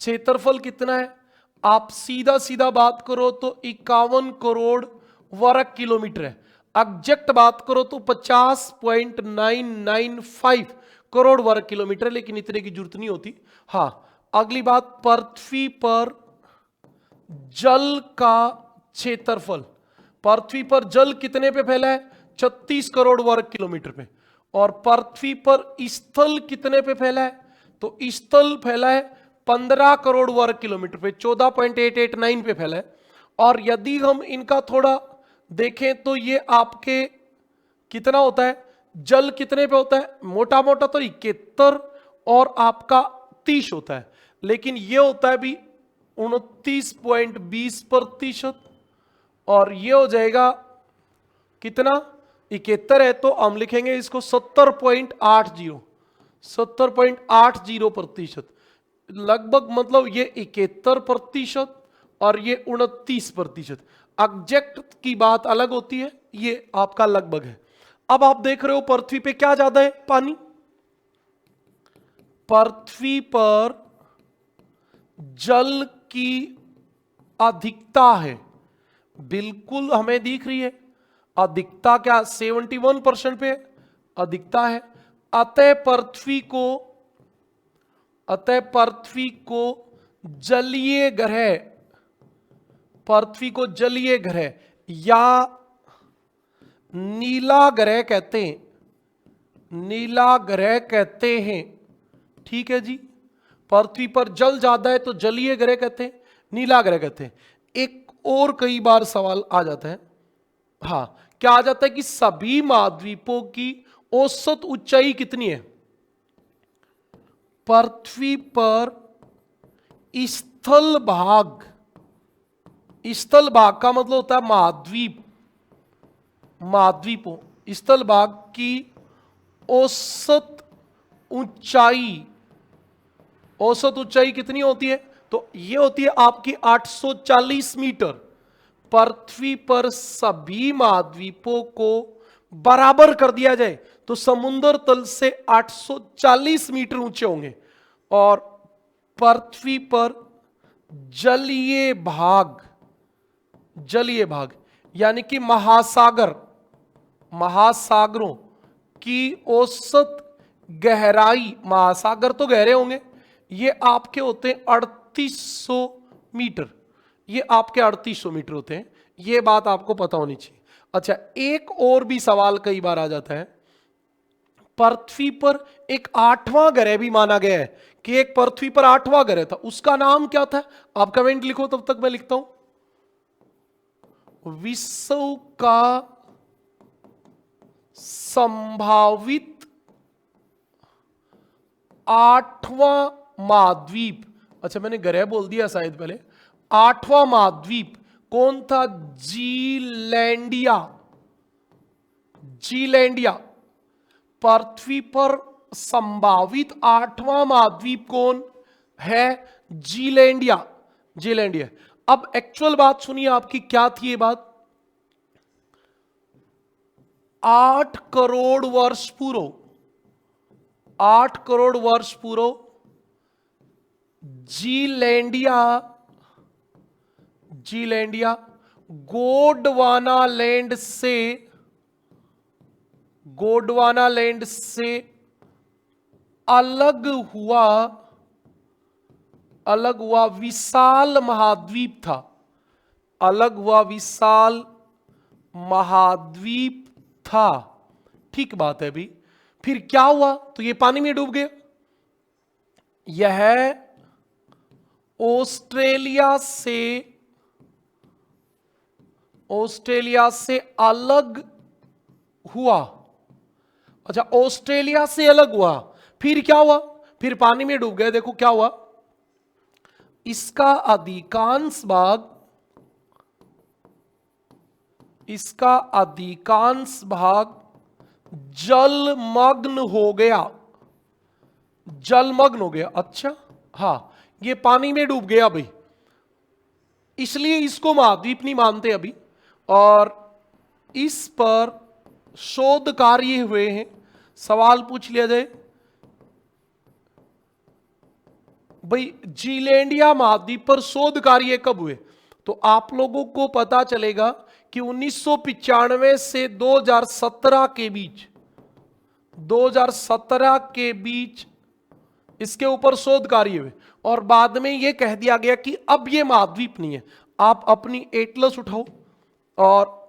क्षेत्रफल कितना है? आप सीधा सीधा बात करो तो 51 करोड़ वर्ग किलोमीटर है। एग्जैक्ट बात करो तो 50.995 करोड़ वर्ग किलोमीटर, लेकिन इतने की जरूरत नहीं होती। हाँ, अगली बात, पृथ्वी पर जल का क्षेत्रफल। पृथ्वी पर जल कितने पे फैला है? 36 करोड़ वर्ग किलोमीटर पे। और पृथ्वी पर स्थल कितने पे फैला है? तो स्थल फैला है 15 करोड़ वर्ग किलोमीटर पे, 14.889 पे फैला है। और यदि हम इनका थोड़ा देखें तो ये आपके कितना होता है? जल कितने पे होता है? मोटा मोटा तो 71 और आपका 30 होता है, लेकिन ये होता है भी 29.20%। और ये हो जाएगा कितना? 71 है तो हम लिखेंगे इसको 70.80%। लगभग, मतलब ये 71% और ये 29%। एग्जैक्ट की बात अलग होती है, ये आपका लगभग है। अब आप देख रहे हो पृथ्वी पे क्या ज्यादा है? पानी। पृथ्वी पर जल की अधिकता है, बिल्कुल हमें दिख रही है। अधिकता क्या? 71% पे अधिकता है। अतः पृथ्वी को जलीय ग्रह, पृथ्वी को जलीय ग्रह या नीला ग्रह कहते हैं, नीला ग्रह कहते हैं। ठीक है जी, पृथ्वी पर जल ज्यादा है तो जलीय ग्रह कहते हैं, नीला ग्रह कहते हैं। एक और कई बार सवाल आ जाता है, हाँ, क्या आ जाता है कि सभी महाद्वीपों की औसत ऊंचाई कितनी है? पृथ्वी पर स्थल भाग, स्थल भाग का मतलब होता है महाद्वीप, महाद्वीपों, स्थल भाग की औसत ऊंचाई, औसत ऊंचाई कितनी होती है? तो ये होती है आपकी 840 मीटर। पृथ्वी पर सभी महाद्वीपों को बराबर कर दिया जाए तो समुद्र तल से 840 मीटर ऊंचे होंगे। और पृथ्वी पर जलीय भाग, जलीय भाग यानी कि महासागर, महासागरों की औसत गहराई, महासागर तो गहरे होंगे, ये आपके होते हैं 3800 मीटर, ये आपके 3800 मीटर होते हैं। ये बात आपको पता होनी चाहिए। अच्छा, एक और भी सवाल कई बार आ जाता है, पृथ्वी पर एक 8वां ग्रह भी माना गया है कि एक पृथ्वी पर 8वां ग्रह था, उसका नाम क्या था? आप कमेंट लिखो, तब तक मैं लिखता हूं। विश्व का संभावित 8वां महाद्वीप, अच्छा मैंने ग्रह बोल दिया शायद पहले, 8वां महाद्वीप कौन था? जीलैंडिया। जीलैंडिया। पृथ्वी पर संभावित 8वां महाद्वीप कौन है? जीलैंडिया। जीलैंडिया। अब एक्चुअल बात सुनिए आपकी, क्या थी ये बात? 8 करोड़ वर्ष पूर्व, 8 करोड़ वर्ष पूर्व जीलैंडिया, जीलैंडिया गोंडवाना लैंड से, गोंडवाना लैंड से अलग हुआ, अलग हुआ विशाल महाद्वीप था, अलग हुआ विशाल महाद्वीप था। ठीक बात है भी। फिर क्या हुआ? तो ये पानी में डूब गया। यह ऑस्ट्रेलिया से अलग हुआ। अच्छा, ऑस्ट्रेलिया से अलग हुआ, फिर क्या हुआ? फिर पानी में डूब गया। देखो क्या हुआ, इसका अधिकांश भाग, इसका अधिकांश भाग जलमग्न हो गया, जलमग्न हो गया। अच्छा, हाँ, ये पानी में डूब गया भाई, इसलिए इसको महाद्वीप नहीं मानते अभी। और इस पर शोध कार्य हुए हैं। सवाल पूछ लिया जाए भाई, जीलैंडिया महाद्वीप पर शोध कार्य कब हुए, तो आप लोगों को पता चलेगा कि 1995 से 2017 के बीच, 2017 के बीच इसके ऊपर शोध कार्य हुए। और बाद में यह कह दिया गया कि अब यह महाद्वीप नहीं है। आप अपनी एटलस उठाओ और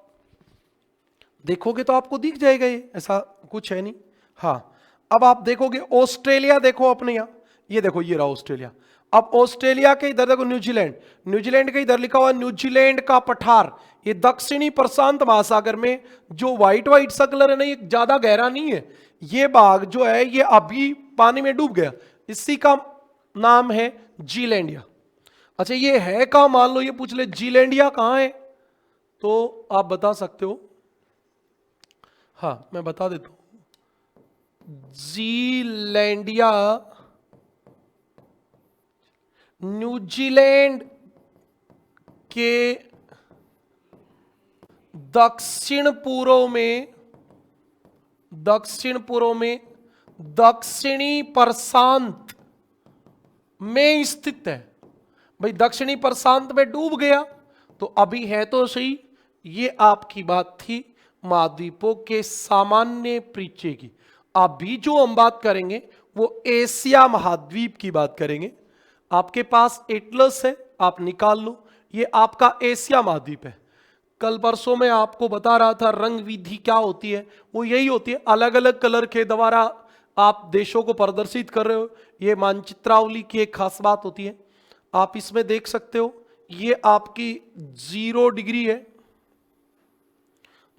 देखोगे तो आपको दिख जाएगा, ये ऐसा कुछ है नहीं। हाँ, अब आप देखोगे ऑस्ट्रेलिया, देखो अपने यहां, ये देखो, ये रहा ऑस्ट्रेलिया। अब ऑस्ट्रेलिया के इधर देखो न्यूजीलैंड, न्यूजीलैंड के इधर लिखा हुआ न्यूजीलैंड का पठार, ये दक्षिणी प्रशांत महासागर में जो व्हाइट व्हाइट सा कलर है ना, ये ज्यादा गहरा नहीं है। ये भाग जो है ये अभी पानी में डूब गया, इसी का नाम है जीलैंडिया। अच्छा, ये है कहां, मान लो ये पूछ ले जीलैंडिया कहां है, तो आप बता सकते हो। हाँ, मैं बता देता हूं, जीलैंडिया न्यूजीलैंड के दक्षिण पूर्व में, दक्षिण पूर्व में दक्षिणी प्रशांत में स्थित है। भाई दक्षिणी प्रशांत में डूब गया तो अभी है तो सही। ये आपकी बात थी महाद्वीपों के सामान्य परिचय की। अभी जो हम बात करेंगे वो एशिया महाद्वीप की बात करेंगे। आपके पास एटलस है, आप निकाल लो, ये आपका एशिया महाद्वीप है। कल परसों में आपको बता रहा था रंग विधि क्या होती है, वो यही होती है, अलग अलग कलर के द्वारा आप देशों को प्रदर्शित कर रहे हो। ये मानचित्रावली की एक खास बात होती है। आप इसमें देख सकते हो, ये आपकी 0 डिग्री है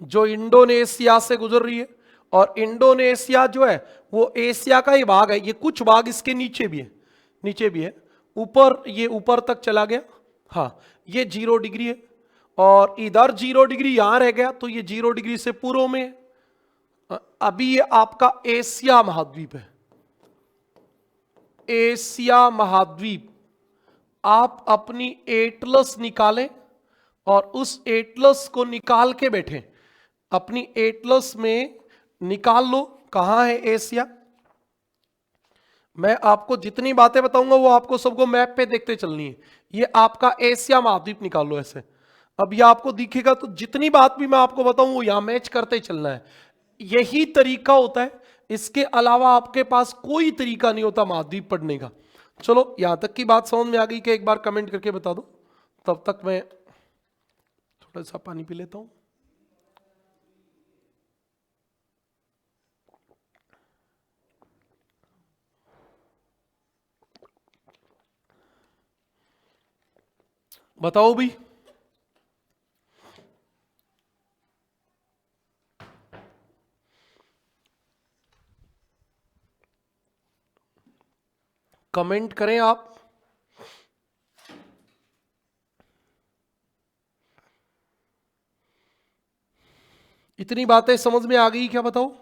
जो इंडोनेशिया से गुजर रही है, और इंडोनेशिया जो है वो एशिया का ही भाग है। ये कुछ भाग इसके नीचे भी है, नीचे भी है, ऊपर, ये ऊपर तक चला गया। हाँ, ये 0 डिग्री है, और इधर 0 डिग्री यहां रह गया, तो ये 0 डिग्री से पूर्व में है। अभी ये आपका एशिया महाद्वीप है, एशिया महाद्वीप। आप अपनी एटलस निकालें और उस एटलस को निकाल के बैठे, अपनी एटलस में निकाल लो कहां है एशिया। मैं आपको जितनी बातें बताऊंगा वो आपको सबको मैप पे देखते चलनी है। ये आपका एशिया महाद्वीप निकाल लो ऐसे, अब ये आपको दिखेगा। तो जितनी बात भी मैं आपको बताऊं वो यहां मैच करते चलना है, यही तरीका होता है। इसके अलावा आपके पास कोई तरीका नहीं होता महाद्वीप पढ़ने का। चलो, यहां तक की बात समझ में आ गई कि एक बार कमेंट करके बता दो, तब तक मैं थोड़ा सा पानी पी लेता हूं। बताओ भी, कमेंट करें आप। इतनी बातें समझ में आ गई क्या, बताओ।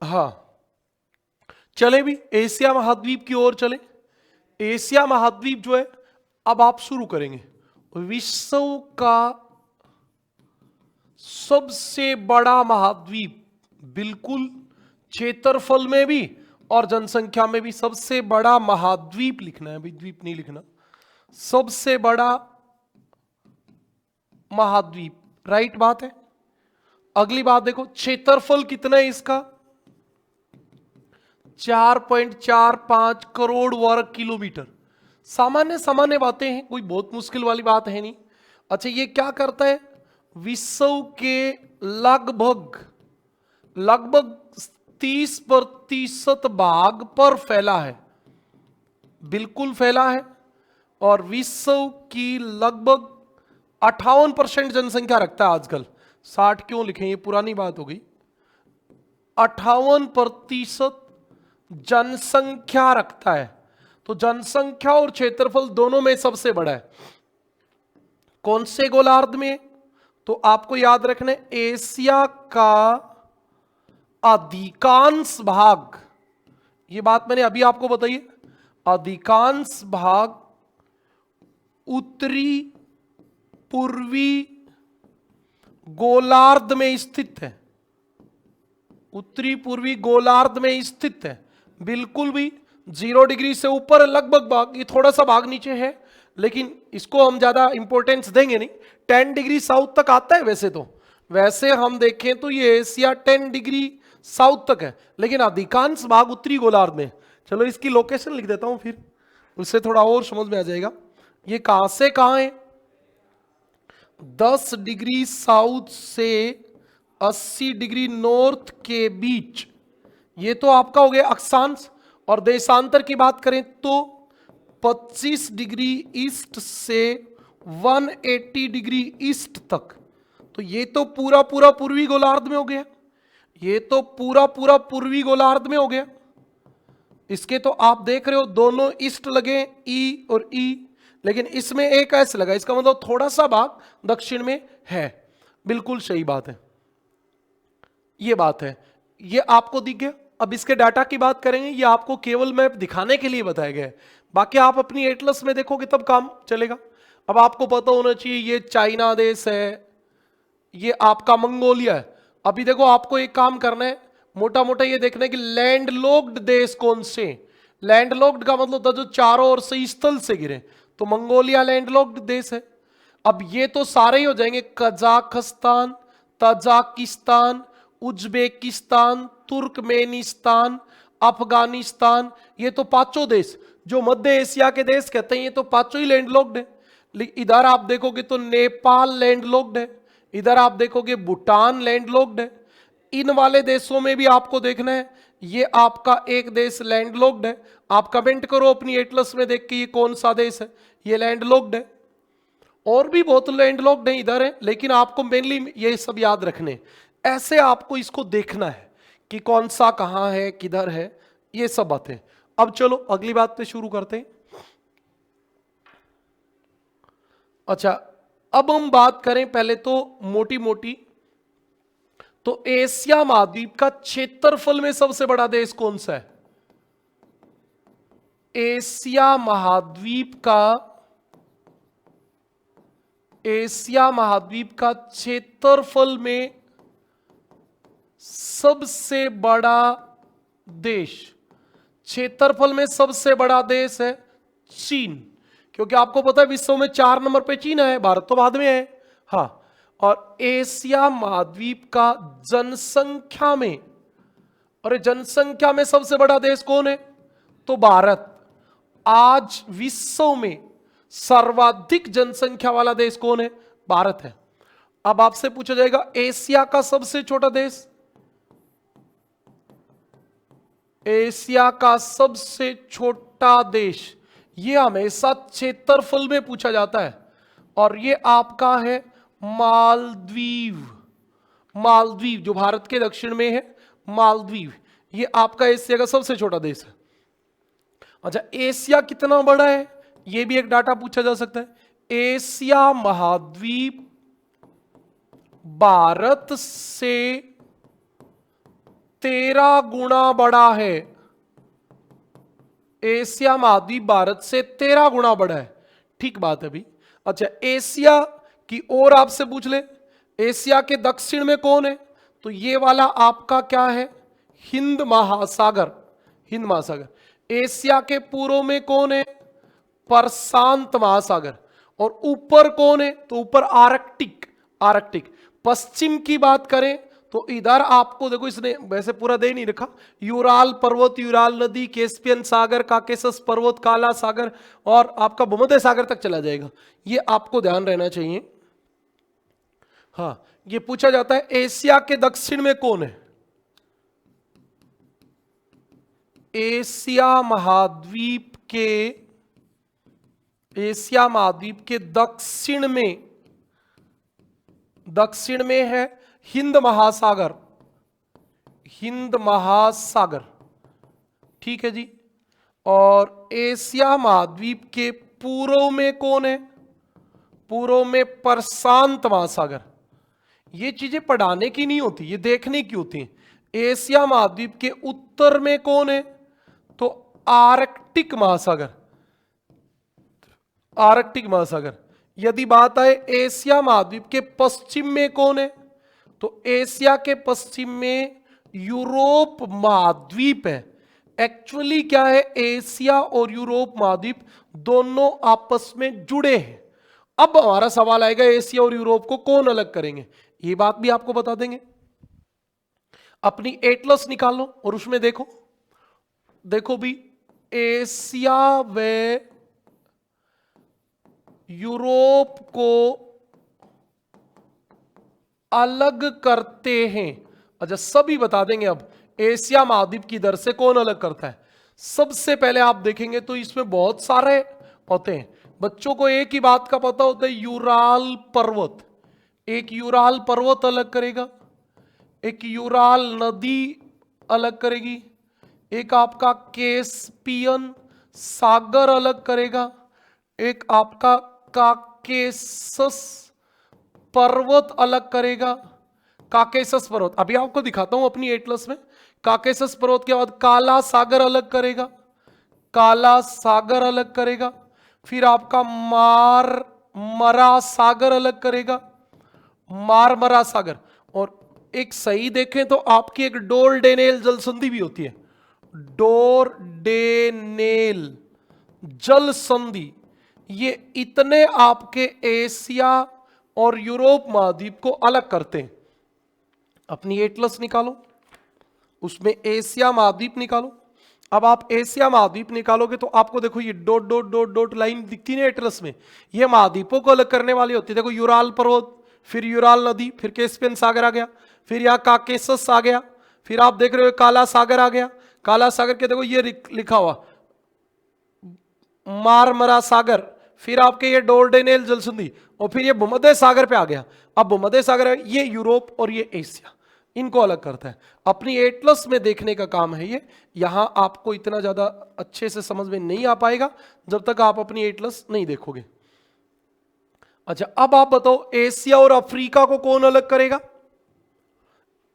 हाँ, चले भी एशिया महाद्वीप की ओर चले। एशिया महाद्वीप जो है, अब आप शुरू करेंगे। विश्व का सबसे बड़ा महाद्वीप, बिल्कुल क्षेत्रफल में भी और जनसंख्या में भी सबसे बड़ा महाद्वीप लिखना है, द्वीप नहीं लिखना, सबसे बड़ा महाद्वीप, राइट बात है। अगली बात देखो, क्षेत्रफल कितना है इसका, 4.45 करोड़ वर्ग किलोमीटर। सामान्य सामान्य बातें हैं, कोई बहुत मुश्किल वाली बात है नहीं। अच्छा, ये क्या करता है, विश्व के लगभग 30% भाग पर फैला है, बिल्कुल फैला है। और विश्व की लगभग 58% जनसंख्या रखता है आजकल। 60 क्यों लिखे, ये पुरानी बात हो गई। 58% जनसंख्या रखता है। तो जनसंख्या और क्षेत्रफल दोनों में सबसे बड़ा है। कौन से गोलार्ध में? तो आपको याद रखना है, एशिया का अधिकांश भाग, ये बात मैंने अभी आपको बताई है, अधिकांश भाग उत्तरी पूर्वी गोलार्ध में स्थित है। उत्तरी पूर्वी गोलार्ध में स्थित है। बिल्कुल भी 0 डिग्री से ऊपर लगभग भाग, ये थोड़ा सा भाग नीचे है, लेकिन इसको हम ज्यादा इंपॉर्टेंस देंगे नहीं। 10 डिग्री साउथ तक आता है वैसे तो, वैसे हम देखें तो ये एशिया 10 डिग्री साउथ तक है, लेकिन अधिकांश भाग उत्तरी गोलार्ध में। चलो इसकी लोकेशन लिख देता हूं, फिर उससे थोड़ा और समझ में आ जाएगा। ये कहां से कहां है? 10 डिग्री साउथ से 80 डिग्री नॉर्थ के बीच। ये तो आपका हो गया अक्षांश। और देशांतर की बात करें तो 25 डिग्री ईस्ट से 180 डिग्री ईस्ट तक। तो ये तो पूरा पूरा पूर्वी गोलार्ध में हो गया। ये तो पूरा पूरा पूर्वी गोलार्ध में हो गया। इसके तो आप देख रहे हो दोनों ईस्ट लगे, ई और ई, लेकिन इसमें एक एस लगा, इसका मतलब थोड़ा सा भाग दक्षिण में है। बिल्कुल सही बात है, ये बात है। ये आपको दिख गया। अब इसके डाटा की बात करेंगे, ये आपको केवल मैप दिखाने के लिए बताया गया है, बाकी आप अपनी एटलस में देखोगे तब काम चलेगा। अब आपको पता होना चाहिए ये चाइना देश है, ये आपका मंगोलिया है। अभी देखो आपको एक काम करना है, मोटा मोटा ये देखना है कि लैंडलॉक्ड देश कौन से। लैंडलॉक्ड का मतलब था जो चारों ओर से स्थल से घिरे, तो मंगोलिया लैंडलॉक्ड देश है। अब ये तो सारे ही हो जाएंगे, Kazakhstan, Tajikistan, Uzbekistan, Turkmenistan, Afghanistan, ये तो पांचों देश जो मध्य एशिया के देश कहते हैं, ये तो पांचों ही लैंडलॉक्ड है। इधर आप देखोगे तो नेपाल लैंडलॉक्ड है, इधर आप देखोगे भूटान लैंडलॉक्ड है। इन वाले देशों में भी आपको देखना है, ये आपका एक देश लैंडलॉक्ड है। आप कमेंट करो अपनी एटलस में देख के ये कौन सा देश है, ये लैंडलॉक्ड है। और भी बहुत लैंडलॉक्ड है इधर है, लेकिन आपको मेनली ये सब याद रखने, ऐसे आपको इसको देखना है कि कौन सा कहां है, किधर है, ये सब बातें। अब चलो अगली बात पे शुरू करते हैं। अच्छा, अब हम बात करें पहले तो मोटी मोटी, तो एशिया महाद्वीप का क्षेत्रफल में सबसे बड़ा देश कौन सा है? एशिया महाद्वीप का क्षेत्रफल में सबसे बड़ा देश, क्षेत्रफल में सबसे बड़ा देश है चीन। क्योंकि आपको पता है विश्व में 4 नंबर पे चीन है, भारत तो बाद में है। हाँ, और एशिया महाद्वीप का जनसंख्या में, और जनसंख्या में सबसे बड़ा देश कौन है? तो भारत। आज विश्व में सर्वाधिक जनसंख्या वाला देश कौन है? भारत है। अब आपसे पूछा जाएगा एशिया का सबसे छोटा देश, एशिया का सबसे छोटा देश, यह हमेशा क्षेत्रफल में पूछा जाता है, और यह आपका है मालदीव। मालदीव जो भारत के दक्षिण में है, मालदीव, यह आपका एशिया का सबसे छोटा देश है। अच्छा, एशिया कितना बड़ा है, यह भी एक डाटा पूछा जा सकता है। एशिया महाद्वीप भारत से 13 गुना बड़ा है। एशिया महाद्वीप भारत से 13 गुना बड़ा है। ठीक बात है भाई। अच्छा, एशिया की ओर आपसे पूछ ले, एशिया के दक्षिण में कौन है? तो ये वाला आपका क्या है? हिंद महासागर। हिंद महासागर। एशिया के पूर्व में कौन है? प्रशांत महासागर। और ऊपर कौन है? तो ऊपर आर्कटिक। आर्कटिक। पश्चिम की बात करें तो इधर आपको देखो, इसने वैसे पूरा दे नहीं रखा, यूराल पर्वत, यूराल नदी, कैस्पियन सागर, काकेसस पर्वत, काला सागर, और आपका भूमध्य सागर तक चला जाएगा। ये आपको ध्यान रहना चाहिए। हाँ, ये पूछा जाता है एशिया के दक्षिण में कौन है? एशिया महाद्वीप के दक्षिण में दक्षिण में है हिंद महासागर, हिंद महासागर, ठीक है जी। और एशिया महाद्वीप के पूर्व में कौन है? पूर्व में प्रशांत महासागर। ये चीजें पढ़ाने की नहीं होती, ये देखने की होती है। एशिया महाद्वीप के उत्तर में कौन है? तो आर्कटिक महासागर, आर्कटिक महासागर। यदि बात आए एशिया महाद्वीप के पश्चिम में कौन है? तो एशिया के पश्चिम में यूरोप महाद्वीप है। एक्चुअली क्या है, एशिया और यूरोप महाद्वीप दोनों आपस में जुड़े हैं। अब हमारा सवाल आएगा एशिया और यूरोप को कौन अलग करेंगे, ये बात भी आपको बता देंगे। अपनी एटलस निकाल लो और उसमें देखो, देखो भी एशिया व यूरोप को अलग करते हैं। अच्छा, सभी बता देंगे। अब एशिया महाद्वीप की दर से कौन अलग करता है? सबसे पहले आप देखेंगे तो इसमें बहुत सारे होते हैं। बच्चों को एक ही बात का पता होता है, यूराल पर्वत। एक यूराल पर्वत अलग करेगा, एक यूराल नदी अलग करेगी, एक आपका कैस्पियन सागर अलग करेगा, एक आपका काकेसस पर्वत अलग करेगा। काकेसस पर्वत अभी आपको दिखाता हूं अपनी एटलस में। काकेसस पर्वत के बाद काला सागर अलग करेगा, काला सागर अलग करेगा। फिर आपका मारमरा सागर अलग करेगा, मारमरा सागर। और एक सही देखें तो आपकी एक डोरडेनेल जल संधि भी होती है, डोरडेनेल जल संधि। ये इतने आपके एशिया और यूरोप महाद्वीप को अलग करते हैं। अपनी एटलस निकालो, उसमें एशिया महाद्वीप निकालो। अब आप एशिया महाद्वीप निकालोगे तो आपको देखो ये dot dot dot dot line दिखती है एटलस में, ये महाद्वीपों को अलग करने वाली होती है। देखो यूराल पर्वत, फिर यूराल नदी, फिर कैस्पियन सागर आ गया, फिर यहाँ काकेसस आ गया, फिर आप देख रहे हो काला सागर आ गया। काला सागर के देखो ये लिखा हुआ मारमरा सागर, फिर आपके ये डोरडेनेल जल संधि, और फिर ये भूमध्य सागर पे आ गया। अब भूमध्य सागर ये यूरोप और ये एशिया, इनको अलग करता है। अपनी एटलस में देखने का काम है ये। यहां आपको इतना ज्यादा अच्छे से समझ में नहीं आ पाएगा जब तक आप अपनी एटलस नहीं देखोगे। अच्छा, अब आप बताओ एशिया और अफ्रीका को कौन अलग करेगा?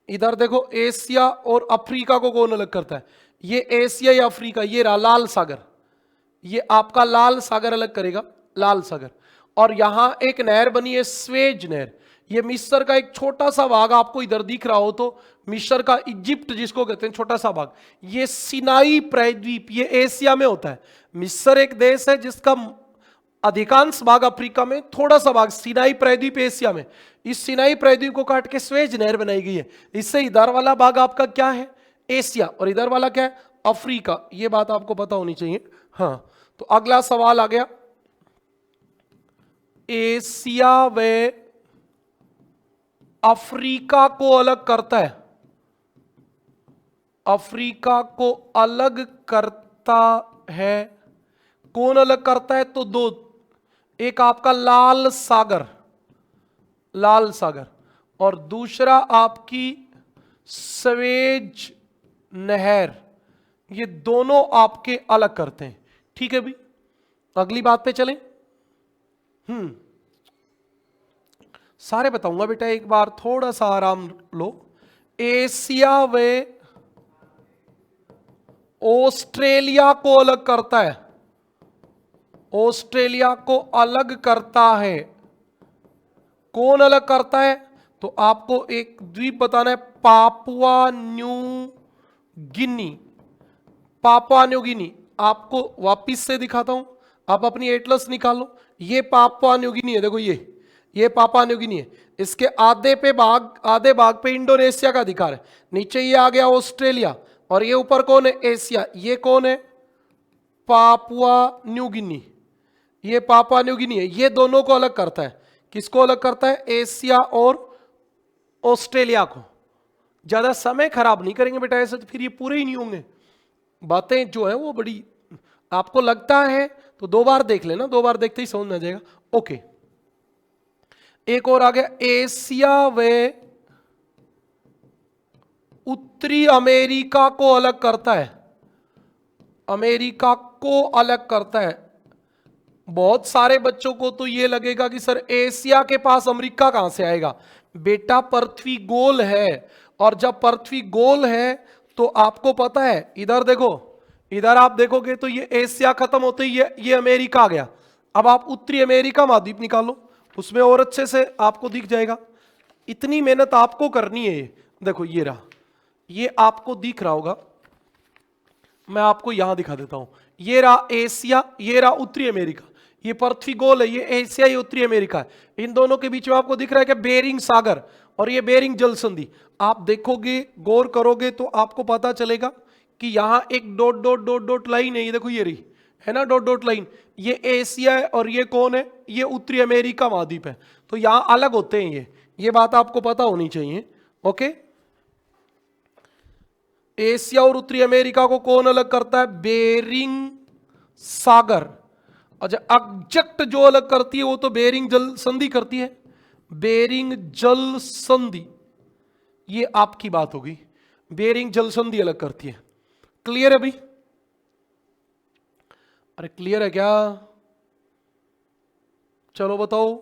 इधर देखो, एशिया और अफ्रीका को कौन अलग करता है? ये एशिया या अफ्रीका, ये रहा लाल सागर, ये आपका लाल सागर अलग करेगा, लाल सागर। और यहां एक नहर बनी है स्वेज नहर, ये मिस्र का एक छोटा सा भाग आपको इधर दिख रहा हो तो मिस्र का इजिप्ट जिसको कहते हैं छोटा सा भाग, ये सिनाई प्रायद्वीप, ये एशिया में होता है। मिस्र एक देश है जिसका अधिकांश भाग अफ्रीका में, थोड़ा सा भाग सिनाई प्रायद्वीप एशिया में। इस सिनाई प्रायद्वीप को काट के स्वेज नहर बनाई गई है। इससे इधर वाला भाग आपका क्या है? एशिया, और इधर वाला क्या है? अफ्रीका। ये बात आपको पता होनी चाहिए। हाँ, तो अगला सवाल आ गया, एशिया व अफ्रीका को अलग करता है, अफ्रीका को अलग करता है, कौन अलग करता है? तो दो, एक आपका लाल सागर, लाल सागर, और दूसरा आपकी स्वेज नहर। ये दोनों आपके अलग करते हैं। ठीक है भी, अगली बात पे चलें। सारे बताऊंगा बेटा, एक बार थोड़ा सा आराम लो। एशिया व ऑस्ट्रेलिया को अलग करता है, ऑस्ट्रेलिया को अलग करता है, कौन अलग करता है? तो आपको एक द्वीप बताना है, Papua New Guinea, Papua New Guinea. आपको वापिस से दिखाता हूं, आप अपनी एटलस निकालो। ये पापुआ न्यू गिनी है, देखो ये पापुआ न्यू गिनी है। इसके आधे भाग पे इंडोनेशिया का अधिकार है। नीचे ये आ गया ऑस्ट्रेलिया, और ये ऊपर कौन है? एशिया। ये कौन है? Papua New Guinea. ये पापुआ न्यू गिनी है। ये दोनों को अलग करता है। किसको अलग करता है? एशिया और ऑस्ट्रेलिया को। ज्यादा समय खराब नहीं करेंगे बेटा, ऐसे तो फिर ये पूरे ही नहीं होंगे। बातें जो है वो बड़ी, आपको लगता है तो दो बार देख लेना, दो बार देखते ही समझ में आ जाएगा। ओके, एक और आ गया, एशिया व उत्तरी अमेरिका को अलग करता है, अमेरिका को अलग करता है। बहुत सारे बच्चों को तो ये लगेगा कि सर एशिया के पास अमेरिका कहां से आएगा। बेटा पृथ्वी गोल है, और जब पृथ्वी गोल है तो आपको पता है, इधर देखो, इधर आप देखोगे तो ये एशिया खत्म होते ही ये अमेरिका आ गया। अब आप उत्तरी अमेरिका महाद्वीप निकालो, उसमें और अच्छे से आपको दिख जाएगा। इतनी मेहनत आपको करनी है। देखो ये रहा, ये आपको दिख रहा होगा, मैं आपको यहां दिखा देता हूं। ये रहा एशिया, ये रहा उत्तरी अमेरिका। ये पृथ्वी गोल है, ये एशिया, ये उत्तरी अमेरिका है। इन दोनों के बीच में आपको दिख रहा है कि बेरिंग सागर और ये बेरिंग जल संधि। आप देखोगे, गौर करोगे तो आपको पता चलेगा कि यहां एक dot dot dot dot line है, ये देखो ये रही है ना डॉट डॉट लाइन। ये एशिया है और ये कौन है, ये उत्तरी अमेरिका महाद्वीप है। तो यहां अलग होते हैं ये बात आपको पता होनी चाहिए। ओके, एशिया और उत्तरी अमेरिका को कौन अलग करता है, बेरिंग सागर। अच्छा, एग्जैक्ट जो अलग करती है वो तो बेरिंग जल संधि करती है, बेरिंग जल संधि, ये आपकी बात होगी। बेरिंग जल संधि अलग करती है। क्लियर है भाई? अरे क्लियर है क्या? चलो बताओ।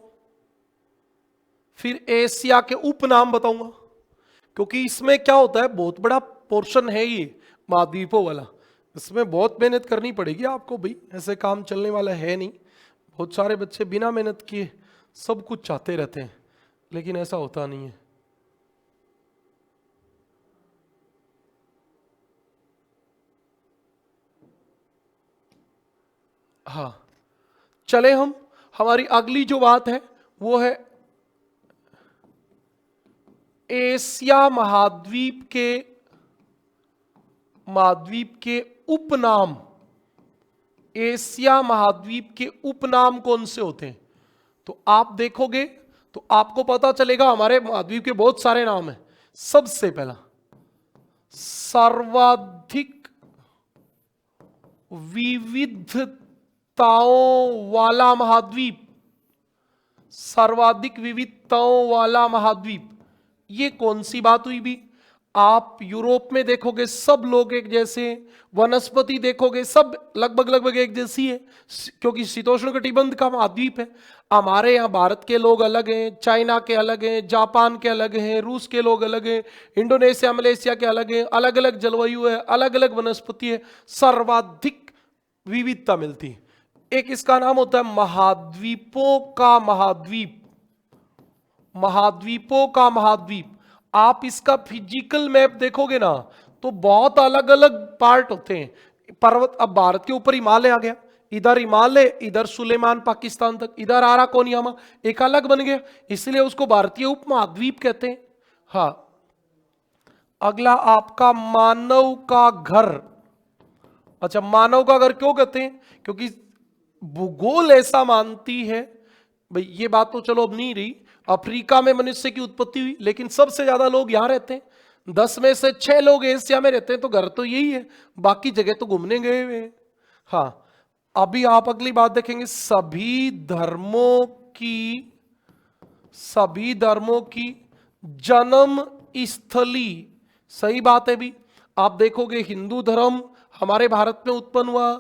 फिर एशिया के उपनाम बताऊंगा, क्योंकि इसमें क्या होता है, बहुत बड़ा पोर्शन है ये महाद्वीपों वाला। इसमें बहुत मेहनत करनी पड़ेगी आपको भाई, ऐसे काम चलने वाला है नहीं। बहुत सारे बच्चे बिना मेहनत किए सब कुछ चाहते रहते हैं, लेकिन ऐसा होता नहीं है। हाँ, चले हम, हमारी अगली जो बात है वो है एशिया महाद्वीप के उपनाम। एशिया महाद्वीप के उपनाम कौन से होते हैं? तो आप देखोगे तो आपको पता चलेगा हमारे महाद्वीप के बहुत सारे नाम हैं। सबसे पहला, सर्वाधिक विविधताओं वाला महाद्वीप, सर्वाधिक विविधताओं वाला महाद्वीप, ये कौन सी बात हुई भी? आप यूरोप में देखोगे सब लोग एक जैसे, वनस्पति देखोगे सब लगभग एक जैसी है, क्योंकि शीतोष्ण कटिबंध का महाद्वीप है। हमारे यहाँ भारत के लोग अलग हैं, चाइना के अलग हैं, जापान के अलग हैं, रूस के लोग अलग हैं, इंडोनेशिया मलेशिया के अलग हैं, अलग अलग जलवायु है, अलग अलग वनस्पति है, सर्वाधिक विविधता मिलती है। एक इसका नाम होता है महाद्वीपों का महाद्वीप, महाद्वीपों का महाद्वीप। आप इसका फिजिकल मैप देखोगे ना तो बहुत अलग अलग पार्ट होते हैं। पर्वत, अब भारत के ऊपर हिमालय आ गया, इधर हिमालय, इधर सुलेमान पाकिस्तान तक, इधर आरा कोनियामा, एक अलग बन गया, इसलिए उसको भारतीय उपमहाद्वीप कहते हैं। हाँ, अगला आपका मानव का घर। अच्छा, मानव का घर क्यों कहते हैं? क्योंकि भूगोल ऐसा मानती है भाई, ये बात तो चलो अब नहीं रही, अफ्रीका में मनुष्य की उत्पत्ति हुई, लेकिन सबसे ज्यादा लोग यहां रहते हैं। 10 में से 6 लोग एशिया में रहते हैं, तो घर तो यही है, बाकी जगह तो घूमने गए हुए हैं। हाँ, अभी आप अगली बात देखेंगे, सभी धर्मों की जन्म स्थली। सही बात है भी। आप देखोगे हिंदू धर्म हमारे भारत में उत्पन्न हुआ,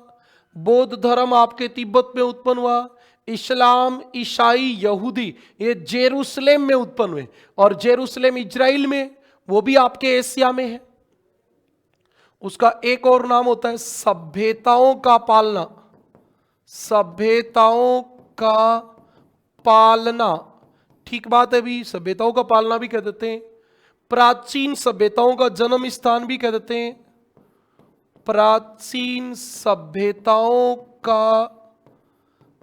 बौद्ध धर्म आपके तिब्बत में उत्पन्न हुआ, इस्लाम, ईसाई, यहूदी ये जेरूसलेम में उत्पन्न हुए, और जेरूसलेम इजराइल में, वो भी आपके एशिया में है। उसका एक और नाम होता है सभ्यताओं का पालना, सभ्यताओं का पालना। ठीक बात है भी, सभ्यताओं का पालना भी कह देते हैं। प्राचीन सभ्यताओं का जन्म स्थान भी कह देते हैं, प्राचीन सभ्यताओं का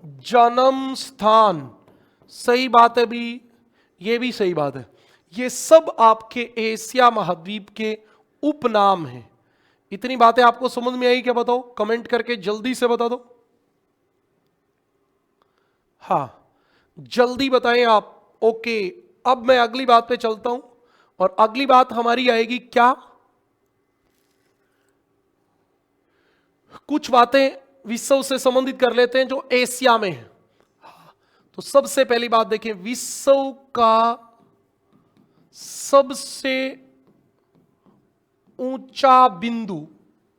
जन्म स्थान। सही बात है भी, ये भी सही बात है। ये सब आपके एशिया महाद्वीप के उपनाम हैं। इतनी बातें आपको समझ में आई क्या? बताओ, कमेंट करके जल्दी से बता दो। हाँ, जल्दी बताएं आप। ओके, अब मैं अगली बात पे चलता हूं, और अगली बात हमारी आएगी क्या, कुछ बातें विश्व से संबंधित कर लेते हैं जो एशिया में है। तो सबसे पहली बात देखें, विश्व का सबसे ऊंचा बिंदु।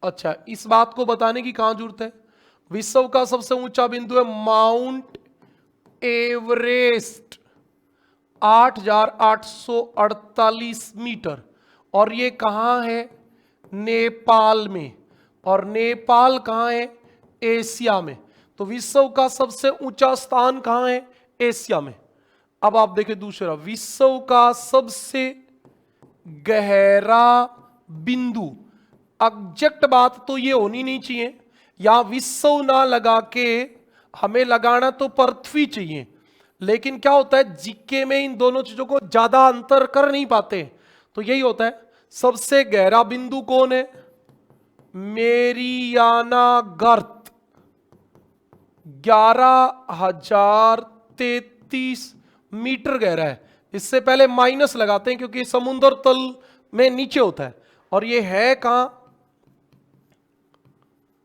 अच्छा, इस बात को बताने की कहां जरूरत है? विश्व का सबसे ऊंचा बिंदु है माउंट एवरेस्ट, 8,848 मीटर। और ये कहां है? नेपाल में। और नेपाल कहां है? एशिया में। तो विश्व का सबसे ऊंचा स्थान कहां है? एशिया में। अब आप देखें दूसरा, विश्व का सबसे गहरा बिंदु। एग्जैक्ट बात तो ये होनी नहीं चाहिए, यहां विश्व ना लगा के हमें लगाना तो पृथ्वी चाहिए। लेकिन क्या होता है, जीके में इन दोनों चीजों को ज्यादा अंतर कर नहीं पाते। तो यही होता है, सबसे गहरा बिंदु कौन है? मेरियाना गर्त, 11,033 मीटर गहरा है। इससे पहले माइनस लगाते हैं क्योंकि समुद्र तल में नीचे होता है। और ये है कहां?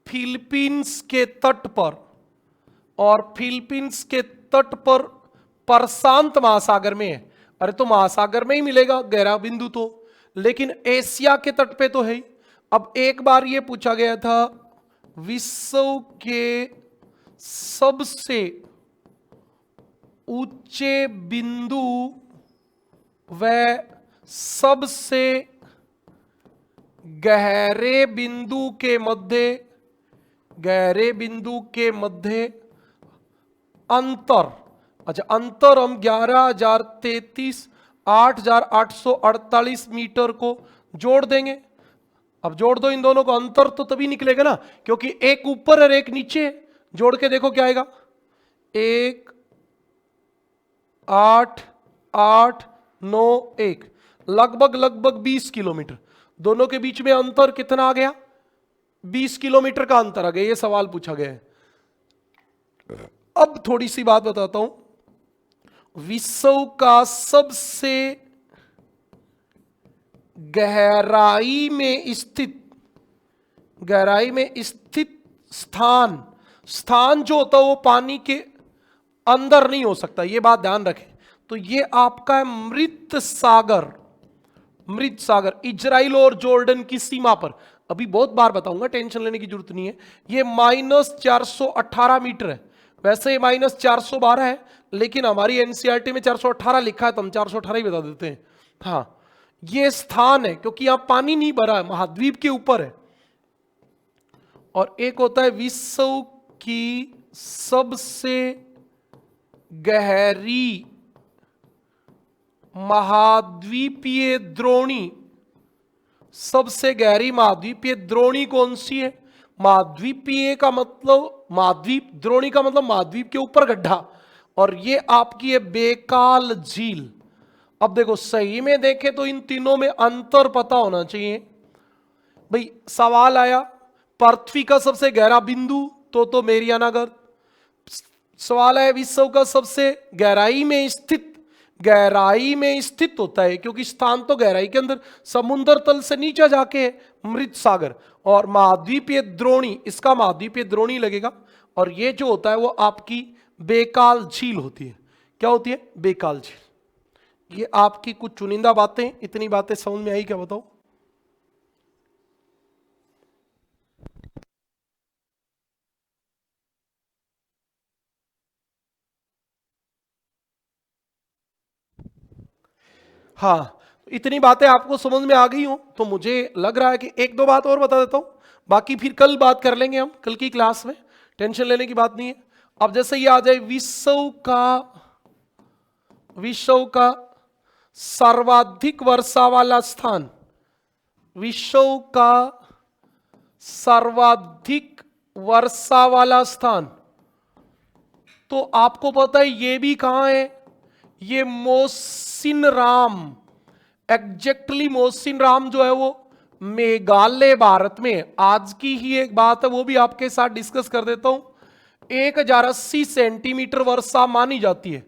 फिलीपींस के तट पर। और फिलीपींस के तट पर प्रशांत महासागर में है। अरे तो महासागर में ही मिलेगा गहरा बिंदु तो, लेकिन एशिया के तट पे तो है ही। अब एक बार ये पूछा गया था, विश्व के सबसे ऊंचे बिंदु व सबसे गहरे बिंदु के मध्य अंतर। अच्छा, अंतर हम 11,033 8,848 मीटर को जोड़ देंगे। अब जोड़ दो इन दोनों को, अंतर तो तभी निकलेगा ना, क्योंकि एक ऊपर और एक नीचे। जोड़ के देखो क्या आएगा, 1,8,8,9,1, लगभग 20 किलोमीटर। दोनों के बीच में अंतर कितना आ गया? 20 किलोमीटर का अंतर आ गया। ये सवाल पूछा गया है। अब थोड़ी सी बात बताता हूं, विश्व का सबसे गहराई में स्थित स्थान जो होता है वो पानी के अंदर नहीं हो सकता, ये बात ध्यान रखें। तो ये आपका है मृत सागर, इजराइल और जॉर्डन की सीमा पर। अभी बहुत बार बताऊंगा, टेंशन लेने की जरूरत नहीं है। ये -418 मीटर है। वैसे ये -412 है, लेकिन हमारी एनसीईआरटी में 418 लिखा है, तो हम 418 ही बता देते हैं। हाँ, ये स्थान है क्योंकि यहां पानी नहीं भरा है, महाद्वीप के ऊपर है। और एक होता है विश्व की सबसे गहरी महाद्वीपीय द्रोणी। सबसे गहरी महाद्वीपीय द्रोणी कौन सी है? महाद्वीपीय का मतलब महाद्वीप, द्रोणी का मतलब महाद्वीप के ऊपर गड्ढा। और ये आपकी है बेकाल झील। अब देखो, सही में देखें तो इन तीनों में अंतर पता होना चाहिए। भाई सवाल आया, पृथ्वी का सबसे गहरा बिंदु तो मेरियाना गर्त। सवाल है विश्व का सबसे गहराई में स्थित होता है, क्योंकि स्थान तो गहराई के अंदर, समुद्र तल से नीचे जाके मृत सागर। और महाद्वीपीय द्रोणी, इसका महाद्वीपीय द्रोणी लगेगा। और ये जो होता है वो आपकी बेकाल झील होती है। क्या होती है? बेकाल झील। ये आपकी कुछ चुनिंदा बातें, इतनी बातें समझ में आई क्या बताओ? हाँ, इतनी बातें आपको समझ में आ गई हो तो मुझे लग रहा है कि एक दो बात और बता देता हूं, बाकी फिर कल बात कर लेंगे हम, कल की क्लास में। टेंशन लेने की बात नहीं है। अब जैसे ये आ जाए, विश्व का सर्वाधिक वर्षा वाला स्थान। विश्व का सर्वाधिक वर्षा वाला स्थान तो आपको पता है ये भी कहां है? ये मोसिनराम। एग्जैक्टली मोसिनराम जो है वो मेघालय भारत में है। आज की ही एक बात है, वो भी आपके साथ डिस्कस कर देता हूं। 1,080 सेंटीमीटर वर्षा मानी जाती है,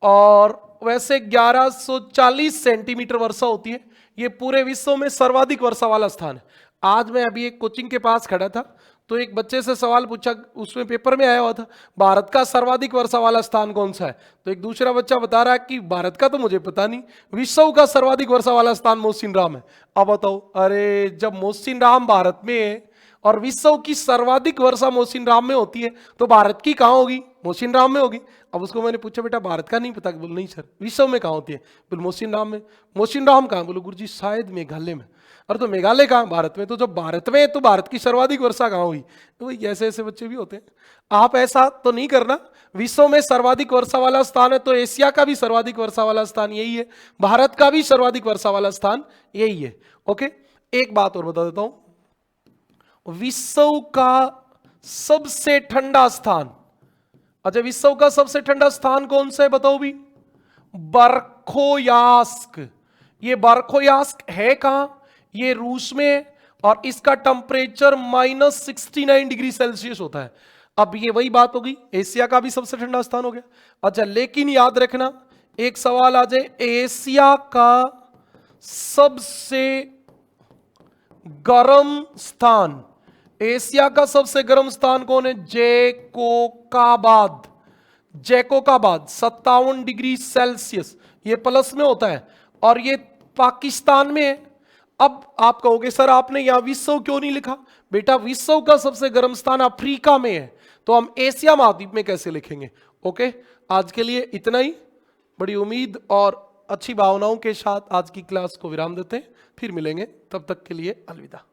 और वैसे 1,140 सेंटीमीटर वर्षा होती है। ये पूरे विश्व में सर्वाधिक वर्षा वाला स्थान है। आज मैं अभी एक कोचिंग के पास खड़ा था, तो एक बच्चे से सवाल पूछा, उसमें पेपर में आया हुआ था, भारत का सर्वाधिक वर्षा वाला स्थान कौन सा है? तो एक दूसरा बच्चा बता रहा है कि भारत का तो मुझे पता नहीं, विश्व का सर्वाधिक वर्षा वाला स्थान मोसिनराम है। अब बताओ, अरे जब मोसिनराम भारत में है और विश्व की सर्वाधिक वर्षा मोसिनराम में होती है, तो भारत की कहां होगी? मोसिनराम में होगी। अब उसको मैंने पूछा, बेटा भारत का नहीं पता? बोल नहीं सर, विश्व में कहां होती है? बोल मोसिनराम में। मोसिनराम कहां? बोलो गुरुजी शायद मेघालय में। अरे तो मेघालय कहां? भारत में। तो जब भारत में है तो भारत की सर्वाधिक वर्षा कहां हुई? तो ऐसे ऐसे बच्चे भी होते हैं। आप ऐसा तो नहीं करना। विश्व में सर्वाधिक वर्षा वाला स्थान है तो एशिया का भी सर्वाधिक वर्षा वाला स्थान यही है, भारत का भी सर्वाधिक वर्षा वाला स्थान यही है। ओके, एक बात और बता देता हूं, विश्व का सबसे ठंडा स्थान, अच्छा विश्व का सबसे ठंडा स्थान कौन सा है बताओ भी? बर्खोयास्क। ये बर्खोयास्क है कहां? ये रूस में, और इसका टेम्परेचर -69 डिग्री सेल्सियस होता है। अब ये वही बात होगी, एशिया का भी सबसे ठंडा स्थान हो गया। अच्छा लेकिन याद रखना, एक सवाल आ जाए, एशिया का सबसे गर्म स्थान, एशिया का सबसे गर्म स्थान कौन है? जैकोकाबाद। जैकोकाबाद 57 डिग्री सेल्सियस, ये प्लस में होता है, और ये पाकिस्तान में है। अब आप कहोगे सर आपने यहां विश्व क्यों नहीं लिखा? बेटा विश्व का सबसे गर्म स्थान अफ्रीका में है, तो हम एशिया महाद्वीप में कैसे लिखेंगे? ओके, आज के लिए इतना ही। बड़ी उम्मीद और अच्छी भावनाओं के साथ आज की क्लास को विराम देते हैं, फिर मिलेंगे, तब तक के लिए अलविदा।